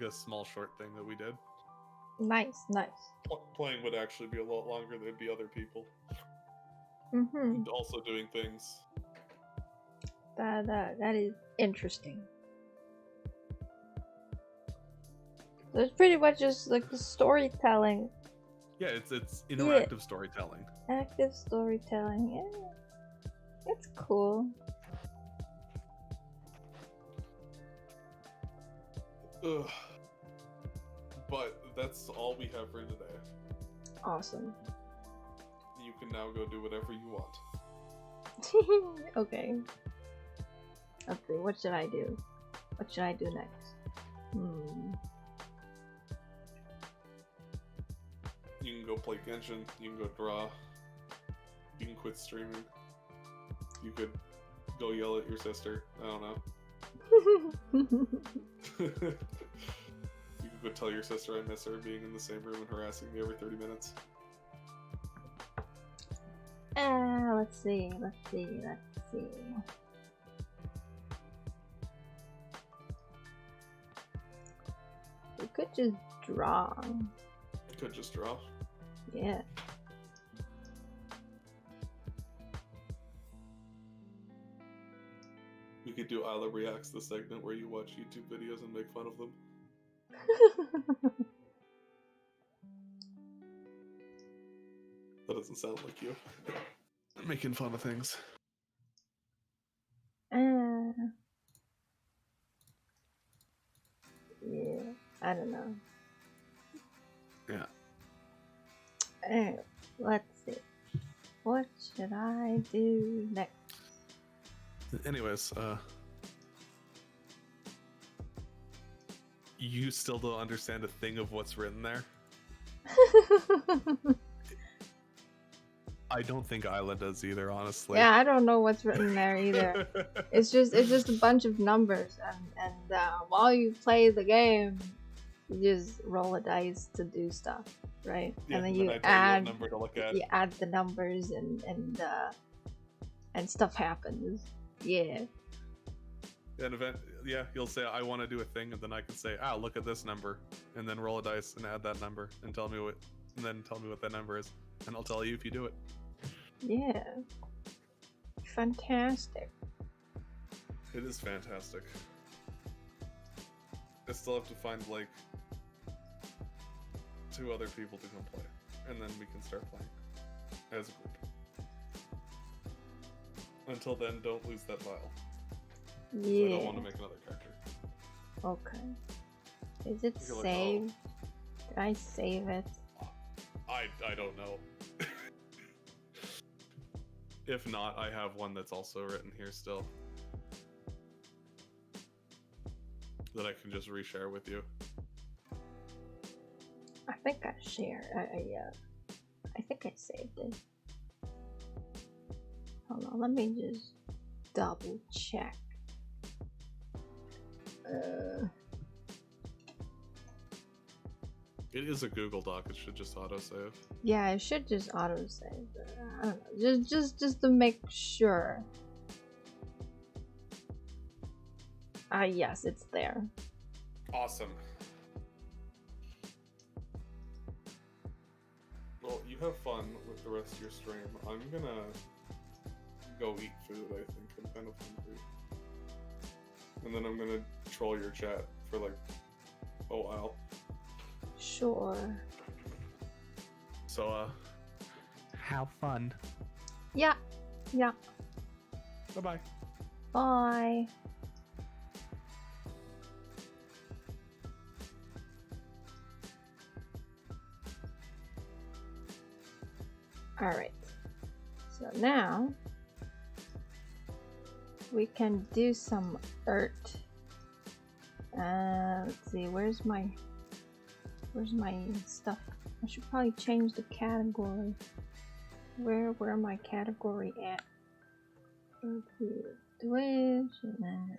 small short thing that we did. Nice. Playing would actually be a lot longer. There'd be other people. Mm-hmm. Also doing things. That is interesting. So it's pretty much just like the storytelling. Yeah, it's interactive storytelling. Active storytelling, yeah. It's cool. Ugh. But that's all we have for today. Awesome. You can now go do whatever you want. Okay. Let's see, what should I do? What should I do next? You can go play Genshin, you can go draw, you can quit streaming, you could go yell at your sister, I don't know. You could go tell your sister I miss her being in the same room and harassing me every 30 minutes. Let's see. We could just draw. Could just draw. Yeah. We could do Isla Reacts, the segment where you watch YouTube videos and make fun of them. That doesn't sound like you. Making fun of things. Yeah, I don't know. Yeah. Let's see. What should I do next? Anyways, you still don't understand a thing of what's written there? I don't think Isla does either, honestly. Yeah, I don't know what's written there either. It's just a bunch of numbers, and while you play the game, you just roll a dice to do stuff, right? Yeah, and then you add number to look at. You add the numbers and and stuff happens. Yeah. An event, yeah, you'll say I want to do a thing, and then I can say, look at this number, and then roll a dice and add that number, and tell me what that number is, and I'll tell you if you do it. Yeah. Fantastic. It is fantastic. I still have to find like 2 other people to come play, and then we can start playing as a group. Until then, don't lose that file. Yeah. I don't want to make another character. Okay. Is it saved? Did I save it? I don't know. If not, I have one that's also written here still that I can just reshare with you. I think I shared. I think I saved it. Hold on, let me just double check. It is a Google Doc. It should just autosave. Yeah, it should just autosave. I don't know, just to make sure. Yes, it's there. Awesome. Well, you have fun with the rest of your stream. I'm gonna go eat food, I think. I'm kind of hungry. And then I'm gonna troll your chat for like a while. Sure. So, have fun. Yeah. Yeah. Bye-bye. Bye. Alright. So now we can do some art. Let's see, where's my stuff? I should probably change the category. Where my category at? Twitch and then